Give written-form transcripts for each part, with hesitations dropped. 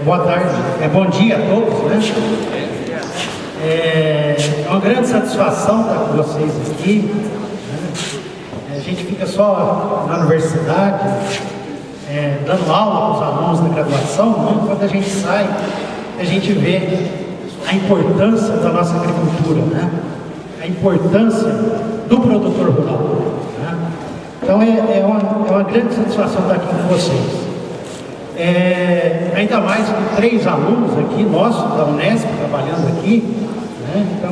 Boa tarde, bom dia a todos, né? É uma grande satisfação estar com vocês aqui, né? A gente fica só na universidade, dando aula para os alunos da graduação, né? Quando a gente sai, a gente vê a importância da nossa agricultura, né? A importância do produtor rural, né? Então é uma grande satisfação estar aqui com vocês. Ainda mais com 3 alunos aqui, nossos da Unesp, trabalhando aqui, né? Então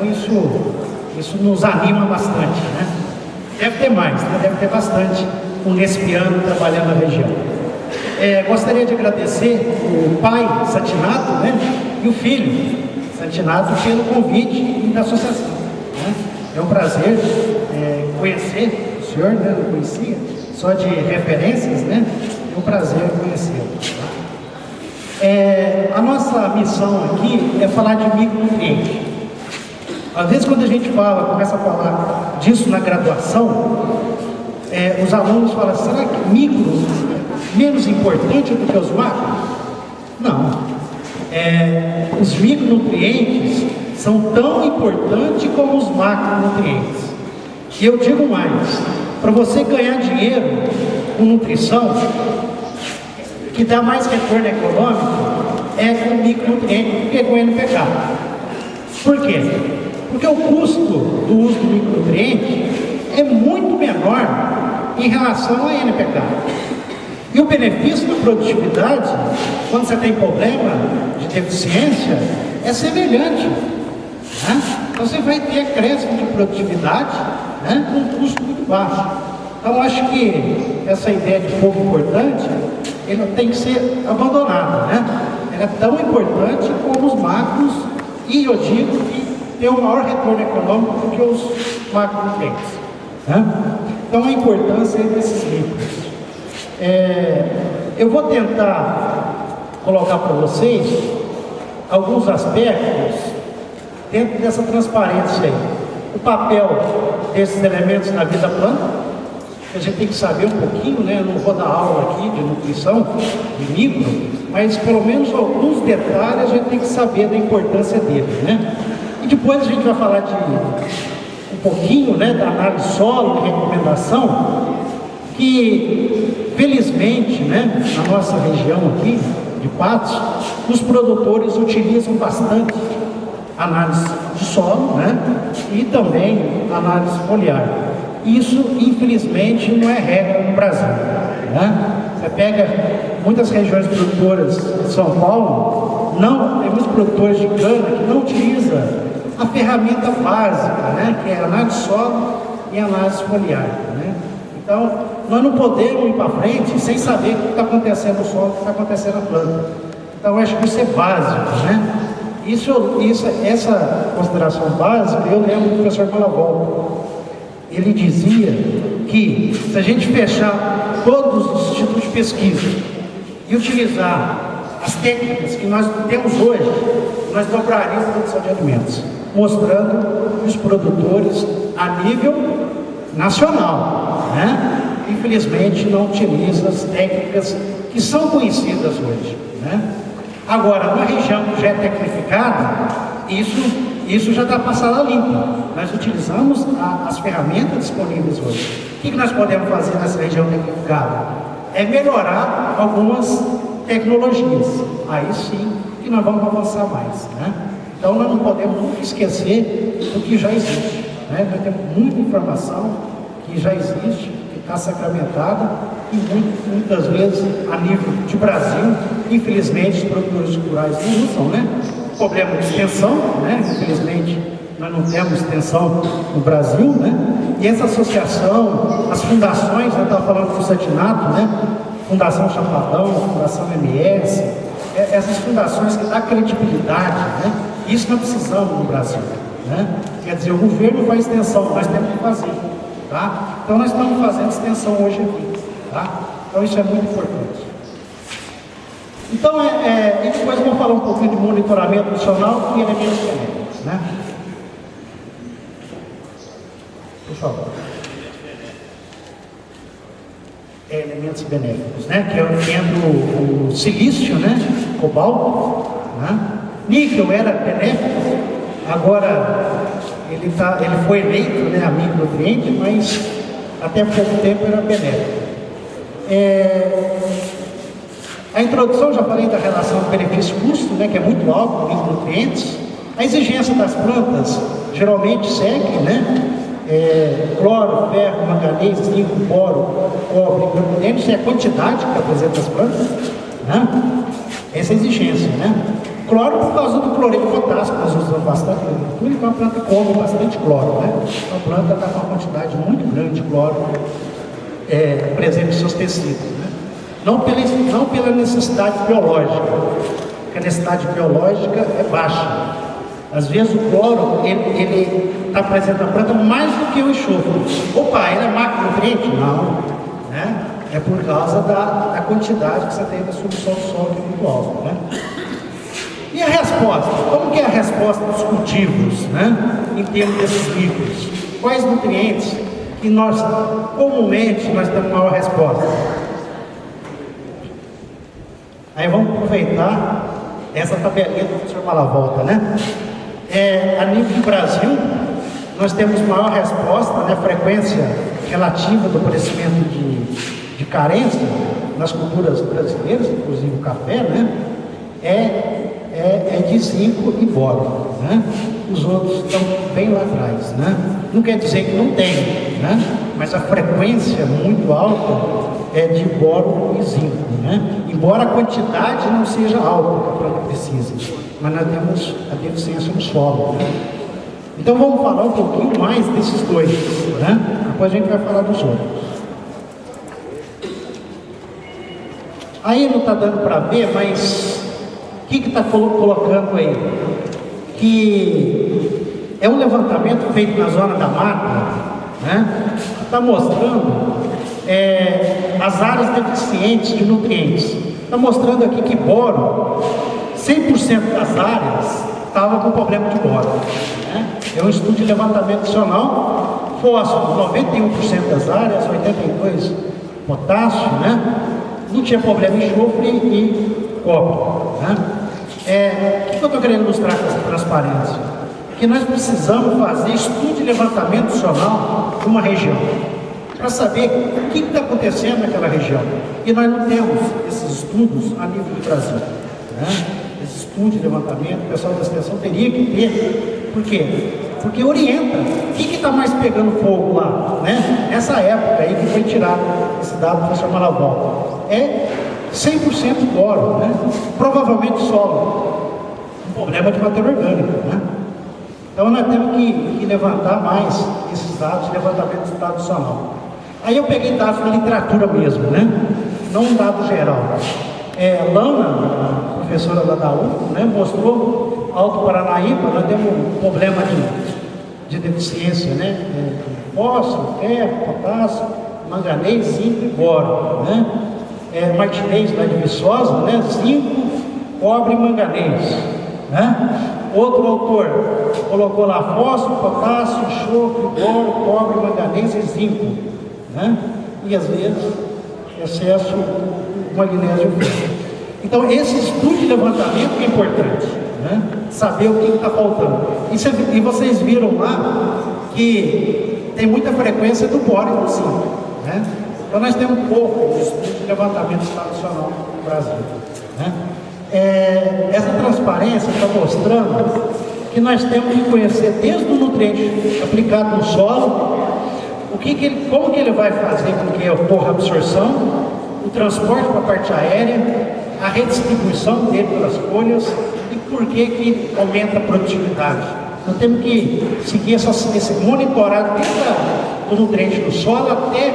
isso nos anima bastante, né? Deve ter mais, né? Deve ter bastante unespiano trabalhando na região. Gostaria de agradecer o pai Santinato, né? E o filho Santinato pelo convite da associação, né? É um prazer conhecer o senhor, né? Não conhecia, só de referências, né? É um prazer conhecê-lo. A nossa missão aqui é falar de micronutriente. Às vezes quando a gente começa a falar disso na graduação, os alunos falam, será que micro é menos importante do que os macros? Não. Os micronutrientes são tão importantes como os macronutrientes. E eu digo mais, para você ganhar dinheiro com nutrição, que dá mais retorno econômico com micronutriente do que com NPK. Por quê? Porque o custo do uso do micronutriente é muito menor em relação a NPK. E o benefício da produtividade, quando você tem problema de deficiência, é semelhante, né? Então você vai ter acréscimo de produtividade, né, com um custo muito baixo. Então acho que essa ideia de pouco importante, ele não tem que ser abandonada, né? Ela é tão importante como os macros, e eu digo que tem um maior retorno econômico do que os macronutrientes, né? Então a importância desses micros. Eu vou tentar colocar para vocês alguns aspectos dentro dessa transparência aí. O papel desses elementos na vida planta, a gente tem que saber um pouquinho, né? Eu não vou dar aula aqui de nutrição, de micro, mas pelo menos alguns detalhes a gente tem que saber da importância dele, né? E depois a gente vai falar de um pouquinho, né, da análise solo, de recomendação, que felizmente, né, na nossa região aqui de Patos, os produtores utilizam bastante análise de solo, né, e também análise foliar. Isso, infelizmente, não é regra no Brasil, né? Você pega muitas regiões produtoras de São Paulo, tem muitos produtores de cana que não utilizam a ferramenta básica, né? Que é análise de solo e análise foliar, né? Então, nós não podemos ir para frente sem saber o que está acontecendo no solo, o que está acontecendo na planta. Então, eu acho que isso é básico, né? Essa consideração básica, eu lembro do professor Malavolta. Ele dizia que se a gente fechar todos os institutos de pesquisa e utilizar as técnicas que nós temos hoje, nós dobraríamos a produção de alimentos, mostrando que os produtores a nível nacional, né, infelizmente não utilizam as técnicas que são conhecidas hoje, né? Agora, numa região que já é tecnificada, isso já está passado a limpo. Nós utilizamos as ferramentas disponíveis hoje. O que nós podemos fazer nessa região tecnificada? É melhorar algumas tecnologias. Aí sim que nós vamos avançar mais, né? Então nós não podemos nunca esquecer do que já existe, né? Nós temos muita informação que já existe, que está sacramentada, e muitas vezes a nível de Brasil, infelizmente os produtores rurais não usam, né? Problema de extensão, né? Infelizmente nós não temos extensão no Brasil, né? E essa associação, as fundações, eu estava falando com o Santinato, né? Fundação Chapadão, Fundação MS, essas fundações que dão credibilidade, né? Isso nós precisamos no Brasil, né? Quer dizer, o governo faz extensão, nós temos que fazer, tá? Então nós estamos fazendo extensão hoje aqui, tá? Então isso é muito importante. Então, e depois vamos falar um pouquinho de monitoramento nutricional e elementos genéticos, né? Por favor. elementos benéficos, né? Que entra o silício, né? Cobalto, né? Níquel era benéfico, agora ele foi eleito, né, amigo nutriente, mas até pouco tempo era benéfico. A introdução, já falei da relação benefício-custo, né, que é muito alto em nutrientes. A exigência das plantas geralmente segue, né? Cloro, ferro, manganês, zinco, boro, cobre, carbonato, isso é a quantidade que apresenta as plantas, né? Essa é a exigência, né? Cloro por causa do cloreto de potássio, que nós usamos bastante, então a planta come bastante cloro, né? Então a planta está com uma quantidade muito grande de cloro presente em seus tecidos, né? Não pela necessidade biológica, porque a necessidade biológica é baixa. Às vezes o cloro, ele está presente na planta mais do que o enxofre. Opa, ele é macronutriente? Não, né? É por causa da quantidade que você tem da solução do solo, que é muito alta, né? E a resposta? Como que é a resposta dos cultivos, né? Em termos desses micros? Quais nutrientes que comumente nós temos maior resposta? Aí vamos aproveitar essa tabelinha do professor Malavolta, né? A nível de Brasil, nós temos maior resposta, né? Frequência relativa do aparecimento de carência nas culturas brasileiras, inclusive o café, né? É de zinco e boro, né? Os outros estão bem lá atrás, né? Não quer dizer que não tem, né? Mas a frequência muito alta é de boro e zinco, né? Embora a quantidade não seja alta que a planta precisa, mas nós temos a deficiência no solo, né? Então vamos falar um pouquinho mais desses dois, né? Depois a gente vai falar dos outros. Aí não está dando para ver, mas o que está colocando aí? Que é um levantamento feito na zona da mata, né? Está mostrando as áreas deficientes de nutrientes. Está mostrando aqui que boro, 100% das áreas estava com problema de boro, né? É um estudo de levantamento nacional. Fósforo, 91% das áreas, 82% potássio, né? Não tinha problema em enxofre e cobre, né? O que eu estou querendo mostrar com essa transparência? Que nós precisamos fazer estudo de levantamento nacional de uma região, para saber o que está acontecendo naquela região. E nós não temos esses estudos a nível do Brasil, né? Esse estudo de levantamento, o pessoal da extensão teria que ter. Por quê? Porque orienta o que está mais pegando fogo lá, né? Nessa época aí que foi tirado esse dado do professor Malavolta. 100% boro, né? Provavelmente solo. Um problema de matéria orgânica, né? Então nós temos que levantar mais esses dados de levantamento do estado nacional. Aí eu peguei dados da literatura mesmo, né? Não um dado geral. Lana, a professora lá da UF, né, mostrou Alto Paranaíba, nós temos um problema de deficiência, né? Fósforo, ferro, potássio, manganês, zinco e boro, né? Martinez lá de Viçosa, né? Zinco, cobre e manganês, né? Outro autor colocou lá fósforo, potássio, enxofre, boro, cobre, manganês e zinco, né? E às vezes excesso de magnésio. Então esse estudo de levantamento é importante, né? Saber o que está faltando. E vocês viram lá que tem muita frequência do boro e do zinco, né? Então nós temos um pouco de estudo de levantamento nacional no Brasil, né? Essa transparência está mostrando que nós temos que conhecer desde o nutriente aplicado no solo, como que ele vai fazer com que ocorra a absorção, o transporte para a parte aérea, a redistribuição dele pelas folhas e por que aumenta a produtividade. Nós temos que seguir esse monitorado desde o nutriente do solo até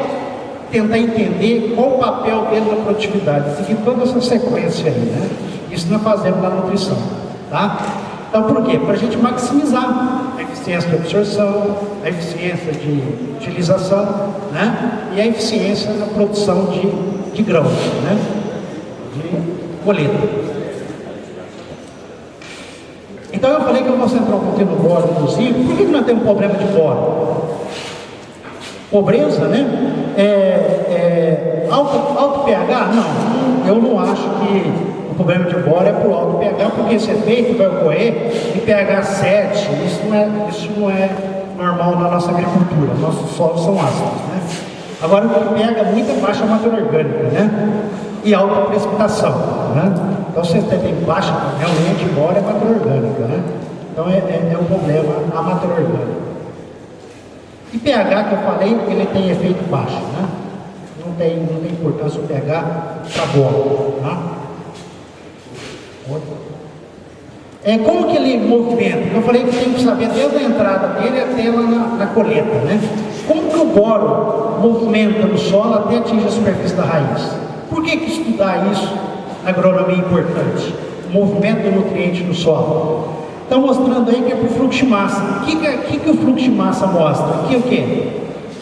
tentar entender qual o papel dele na produtividade, seguir toda essa sequência aí, né? Isso nós fazemos na nutrição, tá? Então, por quê? Para a gente maximizar a eficiência de absorção, a eficiência de utilização, né? E a eficiência na produção de grãos, né? De colheita. Então, eu falei que eu vou centrar um pouquinho no boro, inclusive. Por que nós temos problema de boro? Pobreza, né? alto pH? Não, eu não acho que o problema de boro é por alto pH, porque esse efeito vai ocorrer em pH 7, isso não é normal na nossa agricultura, nossos solos são ácidos, né? Agora o que pega muita baixa matéria orgânica, né? E alta precipitação, né? Então você tem baixa, realmente boro é matéria orgânica, né? Então é um problema a matéria orgânica. E pH que eu falei, ele tem efeito baixo, né? Não tem importância o pH para boro, tá? Como que ele movimenta? Eu falei que tem que saber desde a entrada dele até lá na colheita, né? Como que o boro movimenta no solo até atingir a superfície da raiz? Por que estudar isso na agronomia é importante? O movimento do nutriente no solo. Então mostrando aí que é por fluxo de massa. O que o fluxo de massa mostra? Que o quê?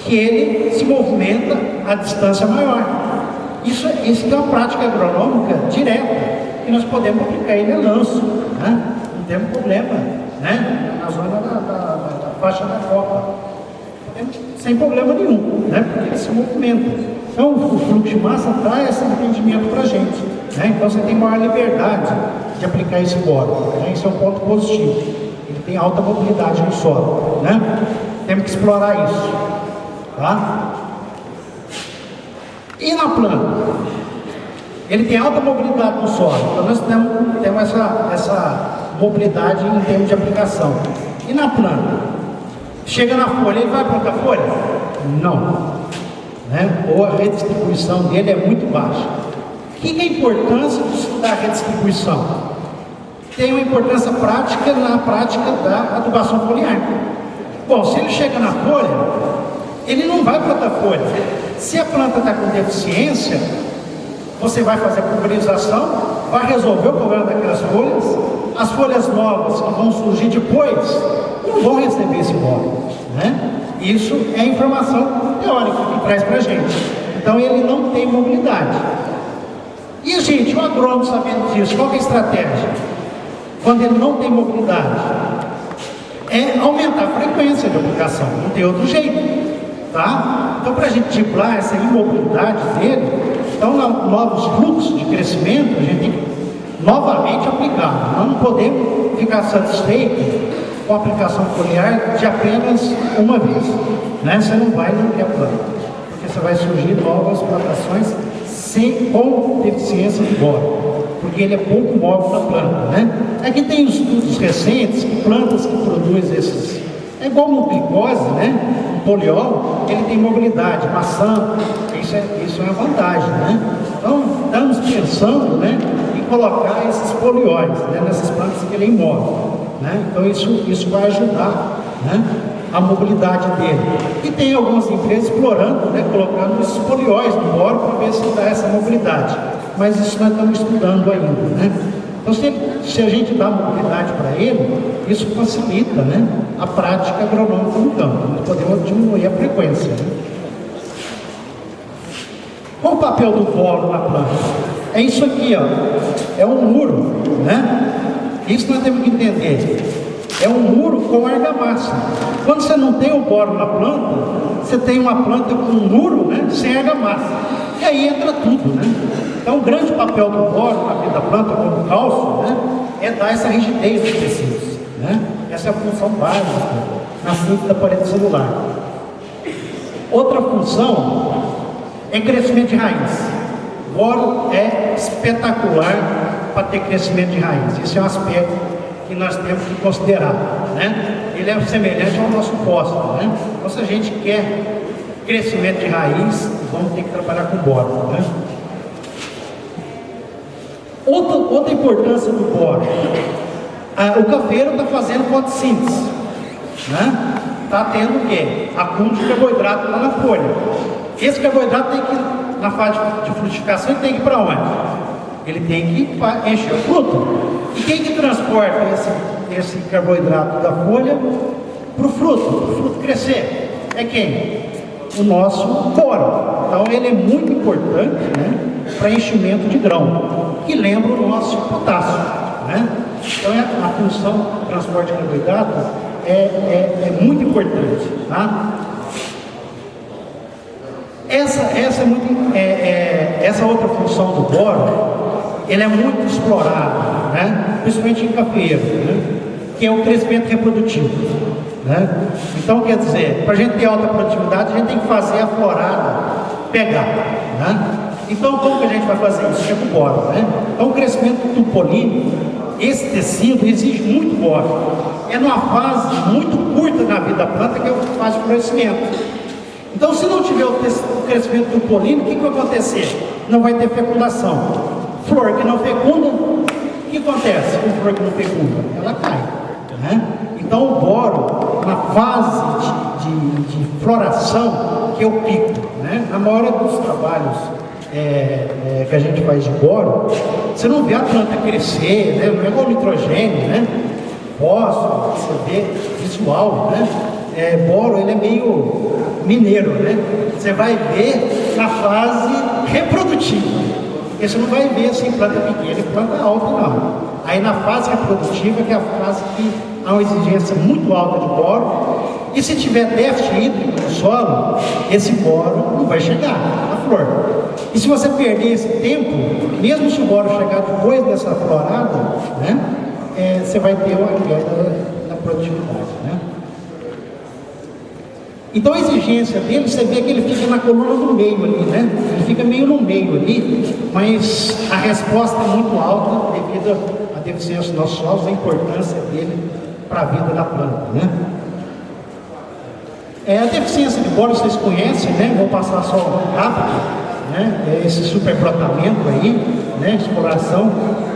Que ele se movimenta a distância maior. Isso é uma prática agronômica direta, que nós podemos aplicar ele a lanço, né? Não temos problema, né? Na zona da faixa da copa, sem problema nenhum, né? Porque ele se movimenta. Então o fluxo de massa traz esse entendimento para a gente, né? Então você tem maior liberdade de aplicar esse boro, né? Isso é um ponto positivo. Ele tem alta mobilidade no solo, né? Temos que explorar isso, tá? E na planta? Ele tem alta mobilidade no solo, então nós temos essa mobilidade em termos de aplicação. E na planta? Chega na folha, ele vai plantar folha? Não. Né? Ou a redistribuição dele é muito baixa. O que é a importância de estudar a redistribuição? Tem uma importância prática na prática da adubação foliar. Bom, se ele chega na folha, ele não vai plantar folha. Se a planta está com deficiência, você vai fazer a pulverização, vai resolver o problema daquelas folhas. As folhas novas que vão surgir depois não vão receber esse boro, né? Isso é informação teórica que traz para a gente. Então ele não tem mobilidade. E gente, o agrônomo sabendo disso, qual que é a estratégia? Quando ele não tem mobilidade, é aumentar a frequência de aplicação, não tem outro jeito, tá? Então para a gente driblar essa imobilidade dele, então novos fluxos de crescimento, a gente tem que novamente aplicar. Nós não podemos ficar satisfeitos com a aplicação foliar de apenas uma vez, né? Você não vai no que é plano, porque você vai surgir novas plantações com deficiência de boro, porque ele é pouco móvel na planta, né? Aqui tem estudos recentes que plantas que produzem esses, é igual uma glicose, né? Um poliol, ele tem mobilidade, maçã, isso é uma vantagem, né? Então estamos pensando, né, em colocar esses polióis, né, nessas plantas que ele é imóvel, né? Então isso vai ajudar, né, a mobilidade dele. E tem algumas empresas explorando, né, colocando esses polióis no boro para ver se dá essa mobilidade. Mas isso nós estamos estudando ainda, né? Então se a gente dá mobilidade para ele, isso facilita, né, a prática agronômica no campo. Nós podemos diminuir a frequência, né? Qual o papel do boro na planta? É isso aqui, ó. É um muro, né? Isso nós temos que entender. É um muro com argamassa. Quando você não tem o boro na planta, você tem uma planta com um muro, né, sem argamassa. E aí entra tudo, né? Então o grande papel do boro na vida da planta, como o cálcio, né, é dar essa rigidez dos tecidos, né? Essa é a função básica na síntese da parede celular. Outra função é crescimento de raiz. O boro é espetacular para ter crescimento de raiz. Esse é um aspecto que nós temos que considerar, né? Ele é semelhante ao nosso fósforo, né? Então, se a gente quer crescimento de raiz, vamos ter que trabalhar com boro, né? Outra importância do boro. O cafeiro está fazendo fotossíntese, né? Está tendo o quê? Acúmulo de carboidrato lá na folha. Esse carboidrato tem que, na fase de frutificação, ele tem que ir para onde? Ele tem que encher o fruto. E quem que transporta esse carboidrato da folha para o fruto crescer? É quem? O nosso boro. Então ele é muito importante, né, para enchimento de grão, que lembra o nosso potássio, né? Então a função do transporte de carboidrato é muito importante, tá? essa outra função do boro, ele é muito explorado, né? Principalmente em cafeiro, né? Que é o crescimento reprodutivo, né? Então, quer dizer, para a gente ter alta produtividade, a gente tem que fazer a florada pegar, né? Então, como que a gente vai fazer isso? É com boro, né? Então, o crescimento do polímero, esse tecido exige muito boro. É numa fase muito curta na vida da planta que é a fase de florescimento. Então, se não tiver o crescimento do polímero, o que vai acontecer? Não vai ter fecundação. Flor que não fecunda, o que acontece com flor que não fecunda? Ela cai, né? Então, o boro, na fase de floração, que é o pico, né? Na maioria dos trabalhos que a gente faz de boro, você não vê a planta crescer, né? Não é igual nitrogênio, né? Fósforo, você vê visual, né? Boro, ele é meio mineiro, né? Você vai ver na fase reprodutiva. Porque você não vai ver assim planta pequena e planta alta, não. Aí na fase reprodutiva, que é a fase que há uma exigência muito alta de boro, e se tiver déficit hídrico no solo, esse boro não vai chegar na flor. E se você perder esse tempo, mesmo se o boro chegar depois dessa florada, né, você vai ter uma queda na produtividade, né? Então a exigência dele, você vê que ele fica na coluna do meio ali, né? Ele fica meio no meio ali, mas a resposta é muito alta devido à deficiência dos nossos solos, a importância dele para a vida da planta, né? A deficiência de boro vocês conhecem, né? Vou passar só rápido, né? Esse superbrotamento aí, né? Exploração,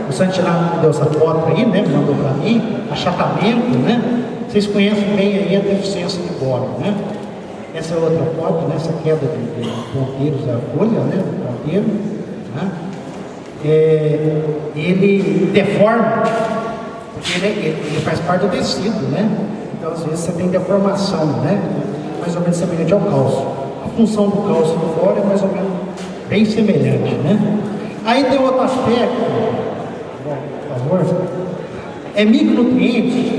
o Santilano deu essa foto aí, né? Mandou para mim, achatamento, né? Vocês conhecem bem aí a deficiência de boro, né? Essa é outra foto, né? Essa queda de ponteiros da folha, né? Do ponteiro, né? Ele deforma, porque ele faz parte do tecido, né? Então, às vezes, você tem deformação, né? Mais ou menos semelhante ao cálcio. A função do cálcio do boro é mais ou menos bem semelhante, né? Aí tem outro aspecto, por favor, micronutrientes.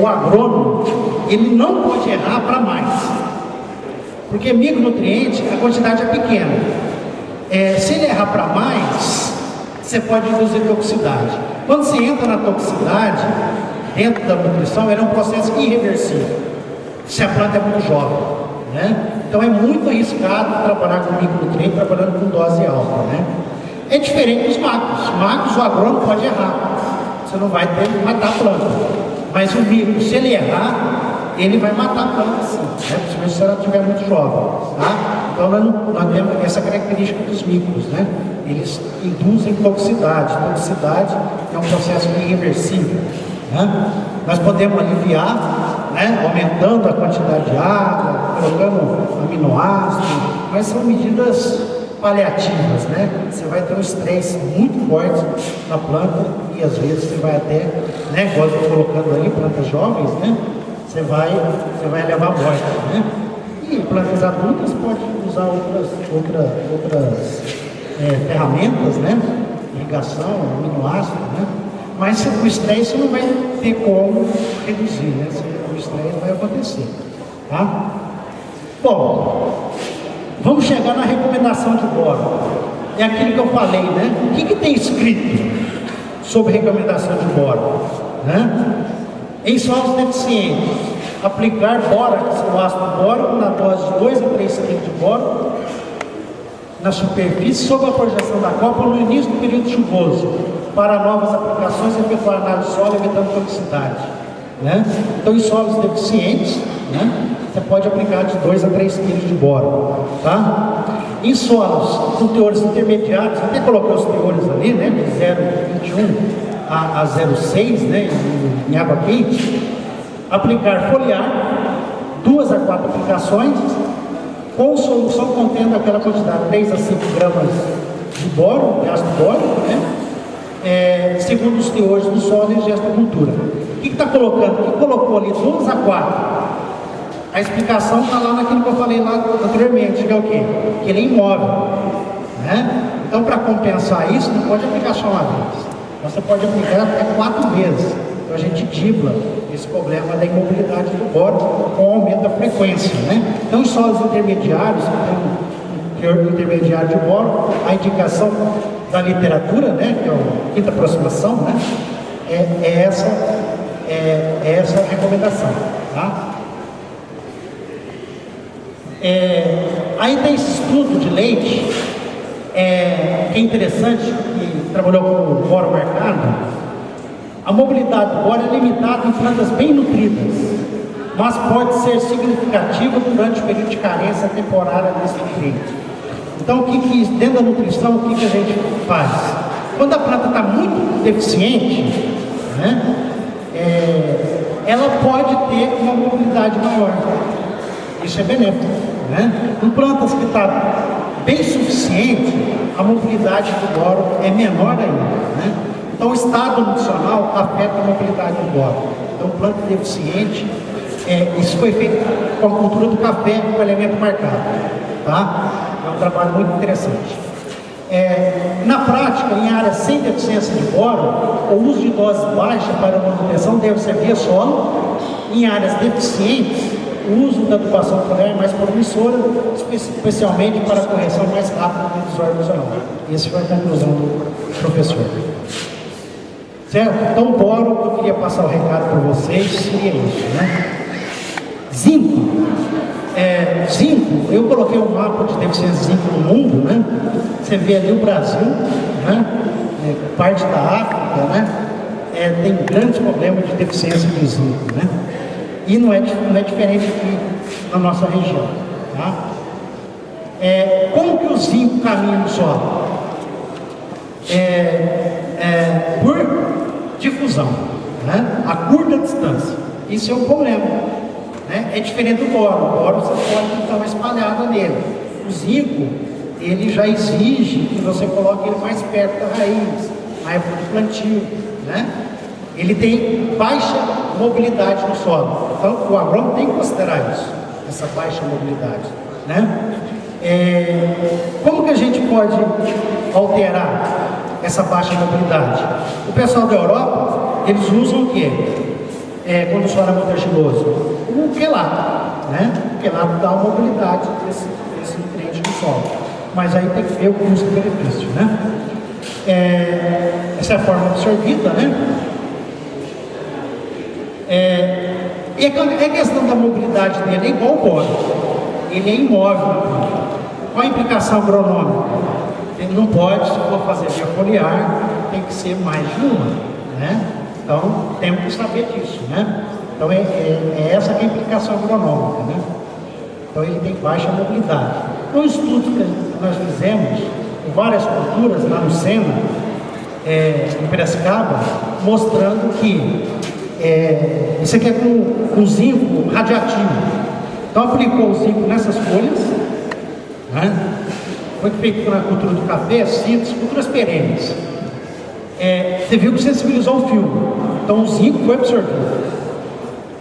O agrônomo, ele não pode errar para mais, porque micronutriente, a quantidade é pequena. Se ele errar para mais, você pode induzir toxicidade. Quando você entra na toxicidade, dentro da nutrição, é um processo irreversível, se a planta é muito jovem, né? Então é muito arriscado trabalhar com micronutriente, trabalhando com dose alta, né? É diferente dos macros. Macros, o agrônomo pode errar, você não vai ter que matar a planta. Mas o micro, se ele errar, ele vai matar a planta, sim, né? Principalmente se ela estiver muito jovem, tá? Então nós temos essa característica dos micros, né? Eles induzem toxicidade. Toxicidade é um processo irreversível, né? Nós podemos aliviar, né? Aumentando a quantidade de água, colocando aminoácidos, mas são medidas paliativas, né? Você vai ter um estresse muito forte na planta e às vezes você vai até, né? Igual eu estou colocando ali, plantas jovens, né? Você vai levar a morte, né? E plantas adultas pode usar outras ferramentas, né? Irrigação, aminoácido, né? Mas o estresse você não vai ter como reduzir, né? O estresse vai acontecer, tá? Bom, vamos chegar na recomendação de boro. É aquilo que eu falei, né? O que tem escrito sobre recomendação de boro, né? Em solos deficientes, aplicar bórax, o ácido bórico, na dose de 2 a 3 kg de boro na superfície, sob a projeção da copa no início do período chuvoso, para novas aplicações, efetuar análise de solo, evitando toxicidade, né? Então, em solos deficientes, né? Você pode aplicar de 2 a 3 kg de boro, tá? Em solos com teores intermediários, até coloquei os teores ali, né? De 0,21 a 0,6, né? Em água quente. Aplicar foliar, 2 a 4 aplicações, com solução contendo aquela quantidade, 3 a 5 gramas de boro, de ácido bórico, né? Segundo os teores do solo e gesto da cultura. O que está colocando? O que colocou ali 2 a 4? A explicação está lá naquilo que eu falei lá anteriormente, que é o quê? Que ele é imóvel, né? Então, para compensar isso, não pode aplicar só uma vez. Você pode aplicar até 4 vezes. Então, a gente dibla esse problema da imobilidade do boro com o aumento da frequência, né? Então, em solos intermediários, que tem teor intermediário de boro. A indicação da literatura, né, que é a quinta aproximação, né, é essa a recomendação, tá? Aí tem esse estudo de leite, que é interessante, que trabalhou com o boro marcado. A mobilidade do boro é limitada em plantas bem nutridas, mas pode ser significativa durante o período de carência temporária desse nutriente. Então, dentro da nutrição, o que a gente faz? Quando a planta está muito deficiente, né, ela pode ter uma mobilidade maior. Isso é benéfico, né? Em plantas que estão bem suficiente, a mobilidade do boro é menor ainda, né? Então, o estado nutricional afeta a mobilidade do boro. Então, planta deficiente, isso foi feito com a cultura do café com elemento marcado, tá? É um trabalho muito interessante. Na prática, em áreas sem deficiência de boro, o uso de doses baixas para manutenção deve ser via solo. Em áreas deficientes, o uso da adubação foliar é mais promissora, especialmente para a correção mais rápida do desordem nutricional. Essa foi a conclusão do professor. Certo? Então, boro, eu queria passar o recado para vocês, seria isso, né? Zinco. Zinco, eu coloquei um mapa de deficiência de zinco no mundo, né? Você vê ali o Brasil, né? Parte da África, né? Tem grandes problemas de deficiência de zinco, né? E não é diferente aqui na nossa região, tá? Como que o zinco caminha no solo? Por difusão, né? A curta distância. Isso é um problema, né? É diferente do boro. O boro você pode dar uma espalhada nele. O zinco, ele já exige que você coloque ele mais perto da raiz, na época de plantio, né? Ele tem baixa mobilidade no solo. Então, o agrônomo tem que considerar isso, essa baixa mobilidade, né? Como que a gente pode alterar essa baixa mobilidade? O pessoal da Europa, eles usam o quê? Quando o solo é muito argiloso? O quelato, né? O quelato dá uma mobilidade desse nutriente no solo. Mas aí tem que ver o custo-benefício, né? Essa é a forma absorvida, né? E a questão da mobilidade dele é igual ao boro. Ele é imóvel. Qual a implicação agronômica? Ele não pode, se for fazer via foliar, tem que ser mais de uma, né? Então, temos que saber disso, né? Então, essa que é a implicação agronômica, né? Então, ele tem baixa mobilidade. Um estudo que nós fizemos em várias culturas, lá no Sena, em Piracicaba, mostrando que isso aqui é com zinco radioativo. Então, aplicou o zinco nessas folhas, né? Foi feito na cultura do café, citros, culturas perenes. Você viu que sensibilizou o fio. Então, o zinco foi absorvido.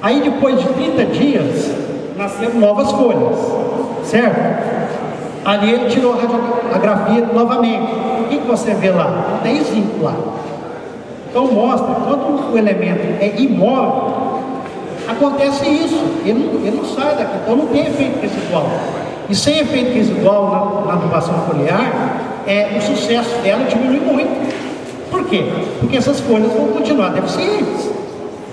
Aí, depois de 30 dias, nasceram novas folhas, certo? Ali ele tirou a radiografia novamente. O que você vê lá? Tem zinco lá. Então, mostra, quando o elemento é imóvel, acontece isso. Ele não sai daqui. Então, não tem efeito residual. E sem efeito residual na adubação foliar, o sucesso dela diminui muito. Por quê? Porque essas folhas vão continuar deficientes,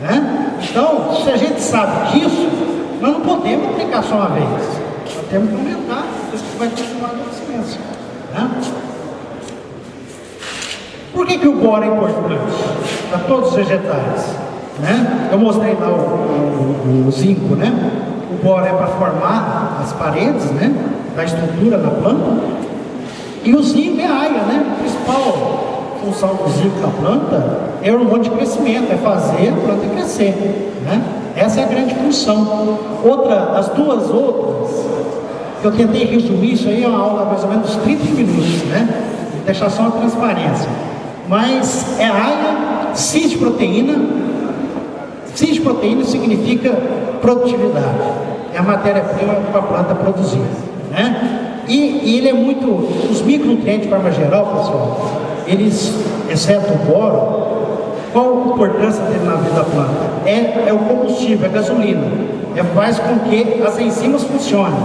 né? Então, se a gente sabe disso, nós não podemos aplicar só uma vez. Nós temos que aumentar, porque vai continuar a deficiência, né? Por que o boro é importante para todos os vegetais, né? Eu mostrei lá o zinco, né? O boro é para formar as paredes, né? Da estrutura da planta. E o zinco é a aia, né? A principal função do zinco na planta é o hormônio de crescimento, é fazer a planta crescer, né? Essa é a grande função. As duas outras, eu tentei resumir isso aí, é uma aula mais ou menos 30 minutos, né? Deixar só uma transparência. Mas é a aia, cis de proteína. Cis de proteína significa produtividade. É a matéria-prima para a planta produzir, né? E ele é muito... Os micronutrientes, de forma geral, pessoal, eles, exceto o boro, qual a importância dele na vida da planta? É o combustível, é a gasolina. Faz com que as enzimas funcionem,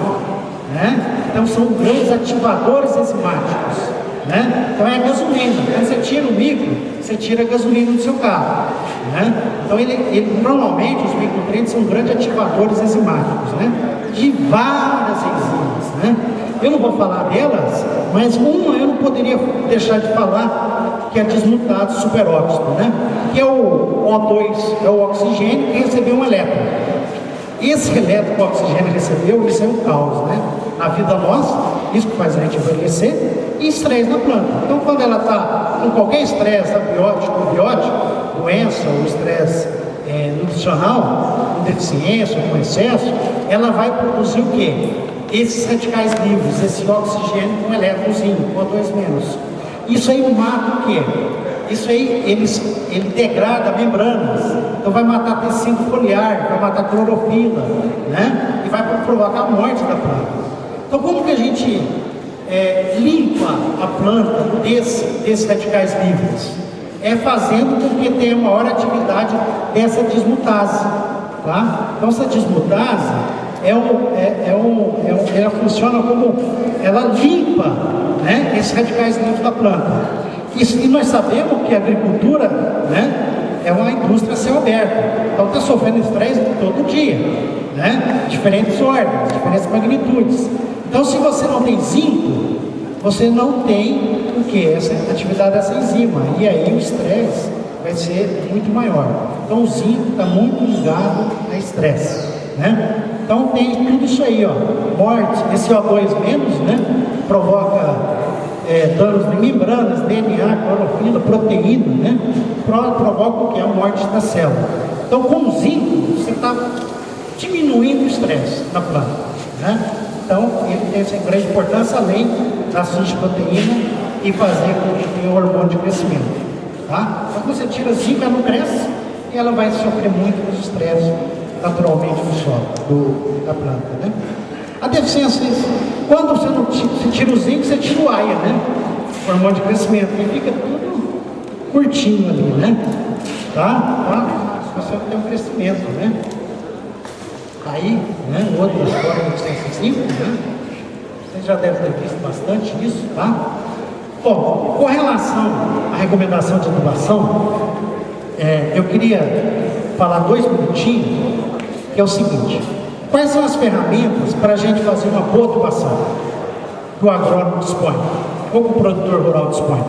né? Então são grãos ativadores enzimáticos, né? Então é a gasolina. Quando você tira o micro, você tira a gasolina do seu carro, né? Então normalmente os micronutrientes são grandes ativadores enzimáticos, né? De várias enzimas, né? Eu não vou falar delas, mas uma eu não poderia deixar de falar, que é a desmutase superóxido, né? Que é o O2, é o oxigênio que recebeu um elétron. Esse elétron que o oxigênio recebeu, isso é um caos, né? Na vida nossa, isso que faz a gente envelhecer, e estresse na planta. Então, quando ela está com qualquer estresse abiótico ou biótico, doença ou estresse nutricional, com deficiência ou com excesso, ela vai produzir o quê? Esses radicais livres, esse oxigênio com elétronzinho, O2-. Isso aí mata o quê? Isso aí, ele degrada membranas, então vai matar tecido foliar, vai matar clorofila, né? E vai provocar a morte da planta. Então, como que a gente limpa a planta desses radicais livres? É fazendo com que tenha maior atividade dessa desmutase, tá? Então, essa desmutase ela funciona como, ela limpa, né, esses radicais livres da planta. E nós sabemos que a agricultura, né, é uma indústria a céu aberto, então está sofrendo estresse todo dia, né, diferentes ordens, diferentes magnitudes. Então, se você não tem zinco, você não tem o que? Essa atividade dessa enzima, e aí o estresse vai ser muito maior. Então, o zinco está muito ligado a estresse, né? Então, tem tudo isso aí, ó, morte, esse O2-, né, provoca danos de membranas, DNA, clorofila, proteína, né? Provoca o que? A morte da célula. Então, com o zinco, você está diminuindo o estresse na planta, né? Então, ele tem essa grande importância, além da síntese de proteína e fazer com que tenha o hormônio de crescimento, tá? Então, quando você tira zinco, ela não cresce e ela vai sofrer muito com os estresses naturalmente no solo da planta, né? A deficiência, quando você não tira o zinco, você tira o AIA, né? O hormônio de crescimento, e fica tudo curtinho ali, né? Tá? Você não tem um crescimento, né? Aí, né? Outras formas de deficiência simples, né? Você já deve ter visto bastante isso, tá? Bom, com relação à recomendação de adubação, eu queria falar 2 minutinhos, que é o seguinte: quais são as ferramentas para a gente fazer uma boa adubação que o agrônomo dispõe, ou que o produtor rural dispõe?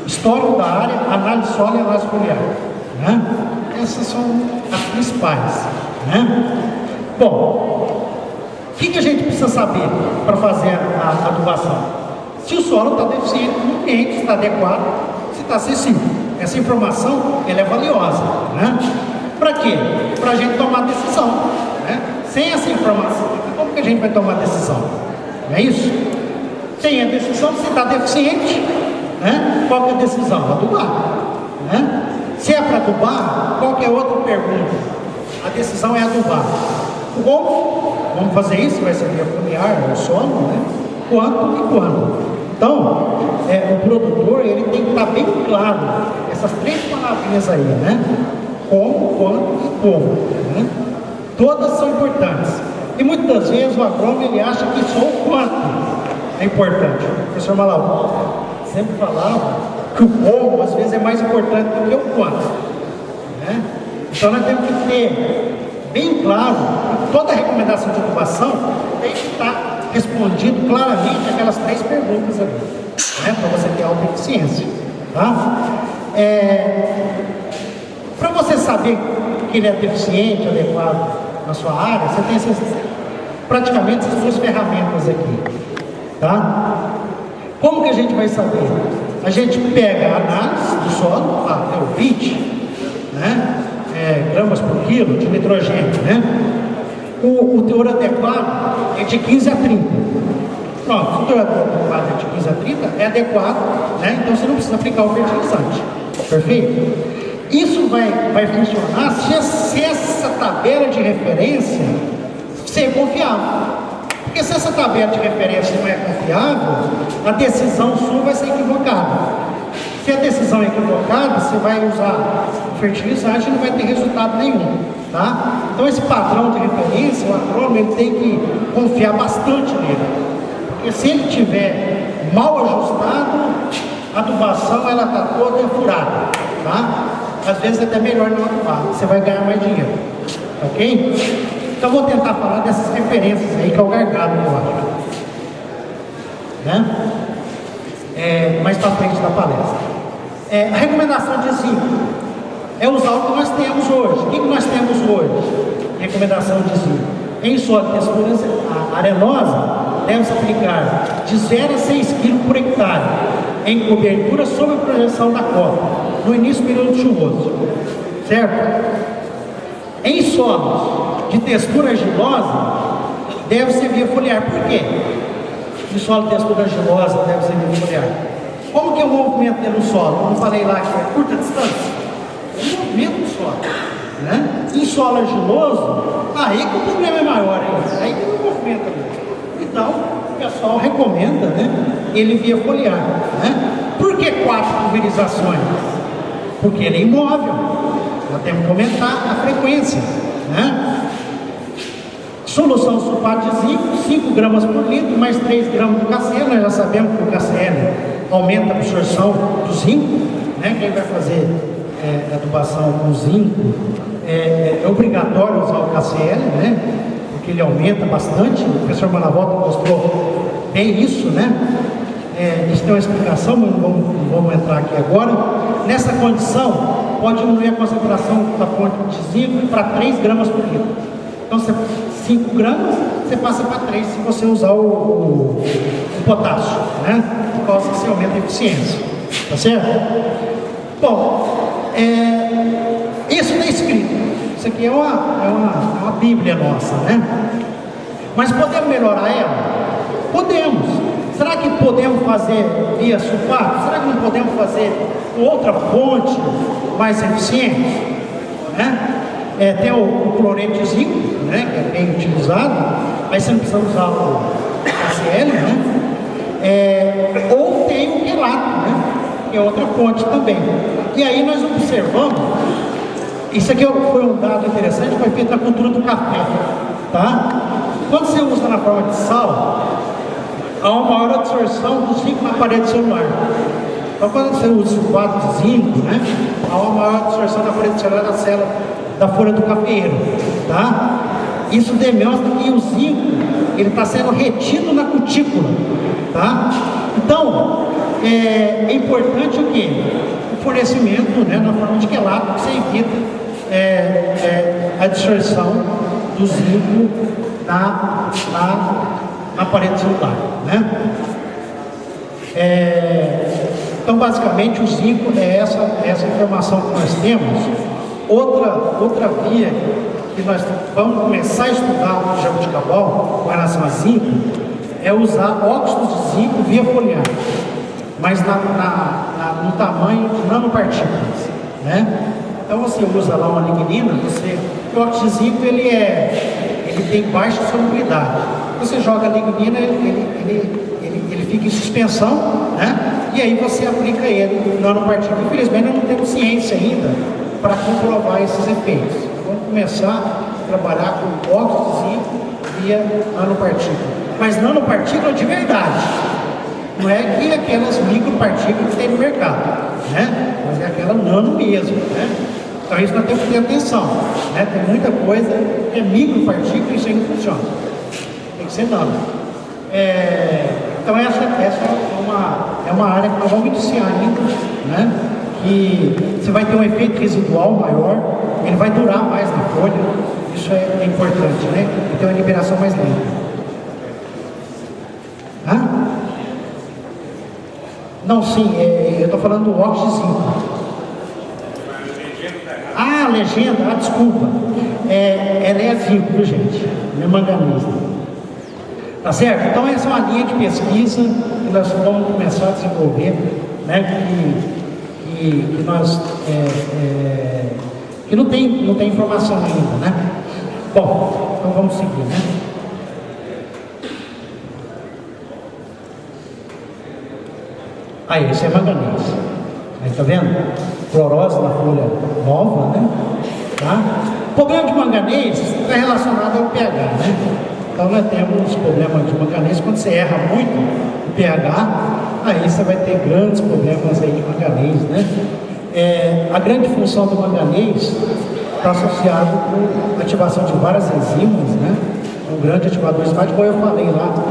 Histórico da área, análise solo e análise foliar, né? Essas são as principais, né? Bom, o que a gente precisa saber para fazer a adubação? Se o solo está deficiente no nutrientes, se está adequado, se está acessível. Essa informação, ela é valiosa, né? Para quê? Para a gente tomar decisão, né? Sem essa informação, como que a gente vai tomar decisão? Não é isso? Sem a decisão, se está deficiente, né? Qual que é a decisão? Adubar, né? Se é para adubar, qual que é outra pergunta? A decisão é adubar. Como? Vamos fazer isso? Vai ser via foliar, o solo, né? Quanto e quando? Então, o produtor, ele tem que estar bem claro essas 3 palavrinhas aí, né? Como, quando e como, né? Todas são importantes. E muitas vezes o agrônomo, ele acha que só o quanto é importante. O professor Malau sempre falava que o como, às vezes, é mais importante do que o quanto, né? Então, nós temos que ter bem claro que toda recomendação de adubação tem que estar respondido claramente aquelas 3 perguntas ali, né? Para você ter autoeficiência, tá? Para você saber que ele é deficiente, adequado na sua área, você tem praticamente essas 2 ferramentas aqui, tá? Como que a gente vai saber? A gente pega a análise do solo, é o 20, né? Gramas por quilo de nitrogênio, né? O teor adequado é de 15 a 30. Pronto, o teor adequado é de 15 a 30, é adequado, né? Então você não precisa aplicar o fertilizante, perfeito? Isso vai funcionar se essa tabela de referência ser confiável. Porque se essa tabela de referência não é confiável, a decisão sua vai ser equivocada. Se a decisão é equivocada, você vai usar o fertilizante e não vai ter resultado nenhum, tá? Então esse padrão de referência, o agrônomo, ele tem que confiar bastante nele. Porque se ele tiver mal ajustado, a adubação ela está toda furada, tá? Às vezes é até melhor não adubar, você vai ganhar mais dinheiro, ok? Então vou tentar falar dessas referências aí, que é o gargalo que eu acho, né? Mais para frente da palestra. A recomendação de zinco é usar o que nós temos hoje. O que nós temos hoje? Recomendação de zinco. Em solo de textura arenosa, deve-se aplicar de 0 a 6 kg por hectare em cobertura sob a projeção da copa, no início do período chuvoso, certo? Em solos de textura argilosa, deve servir foliar. Por quê? Em solo de textura argilosa, deve servir foliar. Como que é o movimento dentro do solo? Como eu falei lá, que é curta distância. É o movimento do solo, né? Em solo argiloso, aí que o problema é maior ainda. Aí que não movimenta mesmo. Então, o pessoal recomenda, né, ele via foliar, né? Por que 4 pulverizações? Porque ele é imóvel. Já temos que aumentar a frequência, né? Solução sulfato de zinco, 5 gramas por litro, mais 3 gramas do KCl. Nós já sabemos que o KCl aumenta a absorção do zinco, né? Quem vai fazer adubação com zinco é obrigatório usar o KCl, né? Porque ele aumenta bastante. O professor Malavolta mostrou bem isso, né? Isso tem uma explicação, mas não vamos entrar aqui agora. Nessa condição, pode diminuir a concentração da fonte de zinco para 3 gramas por litro. Então, 5 gramas, você passa para 3 se você usar o potássio, né? Por causa que você aumenta a eficiência. Tá certo? Bom, isso está escrito. Isso aqui é uma Bíblia nossa, né? Mas podemos melhorar ela? Podemos. Será que podemos fazer via sulfato? Será que não podemos fazer com outra fonte mais eficiente? Né? Tem o cloreto de zinco, né, que é bem utilizado, mas você não precisa usar o KCl, né? Ou tem o quelato, né, que é outra fonte também. E aí nós observamos, isso aqui foi um dado interessante, foi feito na cultura do café, tá? Quando você usa na forma de sal, há uma maior absorção do zinco na parede celular. Então, quando você usa sulfato de zinco, né, há uma maior absorção da parede celular da célula da folha do cafeeiro, tá? Isso demonstra que o zinco ele está sendo retido na cutícula, tá? Então, é importante o quê? O fornecimento, né, na forma de quelato, que você evita a absorção do zinco na parede celular, né? Então, basicamente, o zinco é essa informação que nós temos. Outra via que nós vamos começar a estudar no jabuticabal com relação a zinco é usar óxido de zinco via foliar, mas no tamanho de nanopartículas, né? Então você usa lá uma lignina, o óxido de zinco ele tem baixa solubilidade. Você joga a lignina, ele fica em suspensão, né? E aí você aplica ele no nanopartícula. Infelizmente, nós não temos ciência ainda para comprovar esses efeitos. Vamos começar a trabalhar com óxido de zinco via nanopartícula. Mas nanopartícula de verdade. Não é que aquelas micropartículas que tem no mercado, né? Mas é aquela nano mesmo, né? Então isso nós temos que ter atenção, né? Tem muita coisa que é micropartícula e isso aí não funciona. Tem que ser nano. Então essa é uma área que nós vamos iniciar ainda, né? Que você vai ter um efeito residual maior, ele vai durar mais na folha, isso é importante, né? E ter uma liberação mais lenta. Não, sim, eu estou falando do óxido de zinco. Legenda, desculpa. Ela é zinco, viu, gente? Não é manganês. Tá certo? Então essa é uma linha de pesquisa que nós vamos começar a desenvolver, né? Que nós que não tem informação ainda, né? Bom, então vamos seguir, né? Aí, esse é manganês. Aí, tá vendo? Clorose na folha nova, né? Tá? O problema de manganês está relacionado ao pH, né? Então nós temos problemas de manganês. Quando você erra muito o pH, aí você vai ter grandes problemas aí de manganês, né? A grande função do manganês está associado com a ativação de várias enzimas, né? Um grande ativador enzimático, como eu falei lá,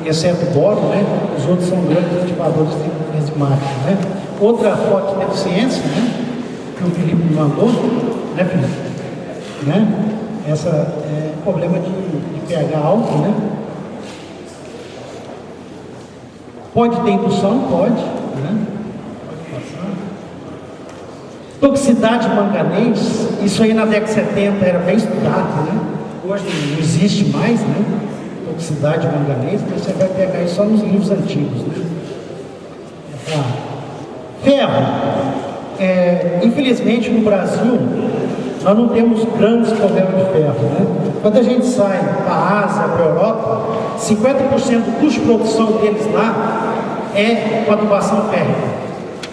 que, exceto o boro, né? Os outros são grandes ativadores enzimáticos, né? Outra forte deficiência, né? Que o Felipe me mandou, né, Felipe? Né? Essa problema de pH alto, né? Pode ter indução? Pode, né? Pode passar. Toxicidade de manganês, isso aí na década de 70 era bem estudado, né? Hoje não existe mais, né? Toxicidade de manganês, mas você vai pegar isso só nos livros antigos, né? Ferro. Infelizmente no Brasil nós não temos grandes problemas de ferro, né? Quando a gente sai para a Ásia, para a Europa, 50% do custo de produção deles lá é com adubação férrea.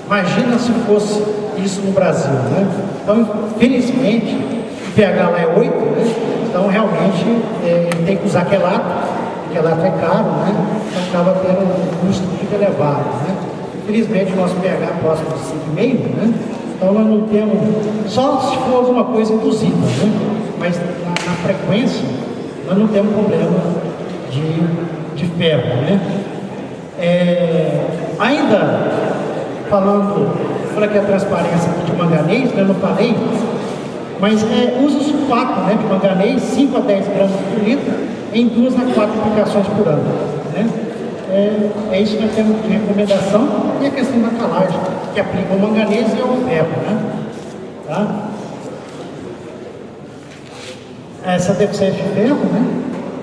Imagina se fosse isso no Brasil, né? Então, felizmente, o pH lá é 8, né? Então, realmente, tem que usar quelato é caro, né? Então, acaba tendo um custo muito elevado, né? Infelizmente, o nosso pH é próximo de 5,5, né? Então, nós não temos, só se for alguma coisa induzida, né? Mas na frequência, nós não temos problema de ferro, né? Ainda falando, olha aqui a transparência aqui de manganês, né? Eu não falei, mas usa o sulfato, né, de manganês, 5 a 10 gramas por litro, em 2 a 4 aplicações por ano, né? É isso que nós temos de recomendação. E a questão da calagem, que aplica o manganês e o ferro, né? Tá? Essa deficiência de ferro, né?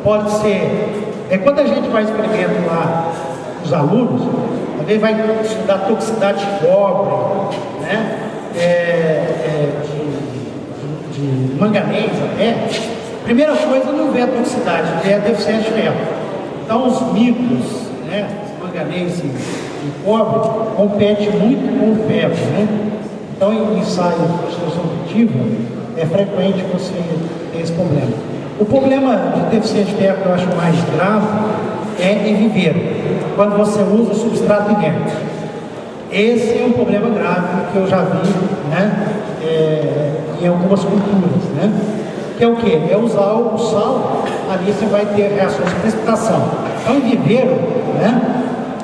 Pode ser, quando a gente vai escrevendo lá os alunos, às vezes vai estudar toxicidade de cobre, né? De manganês até. Primeira coisa, não vê a toxicidade, é a deficiência de ferro. Então os micros, né, manganês e cobre, compete muito com o ferro, né? Então em ensaio de solução objetiva, é frequente você ter esse problema. O problema de deficiência de ferro que eu acho mais grave é em viveiro, quando você usa substrato inerte. Esse é um problema grave que eu já vi, né, em algumas culturas, né? Que é o quê? É usar o sal, ali você vai ter reações de precipitação. Então, em viveiro, né,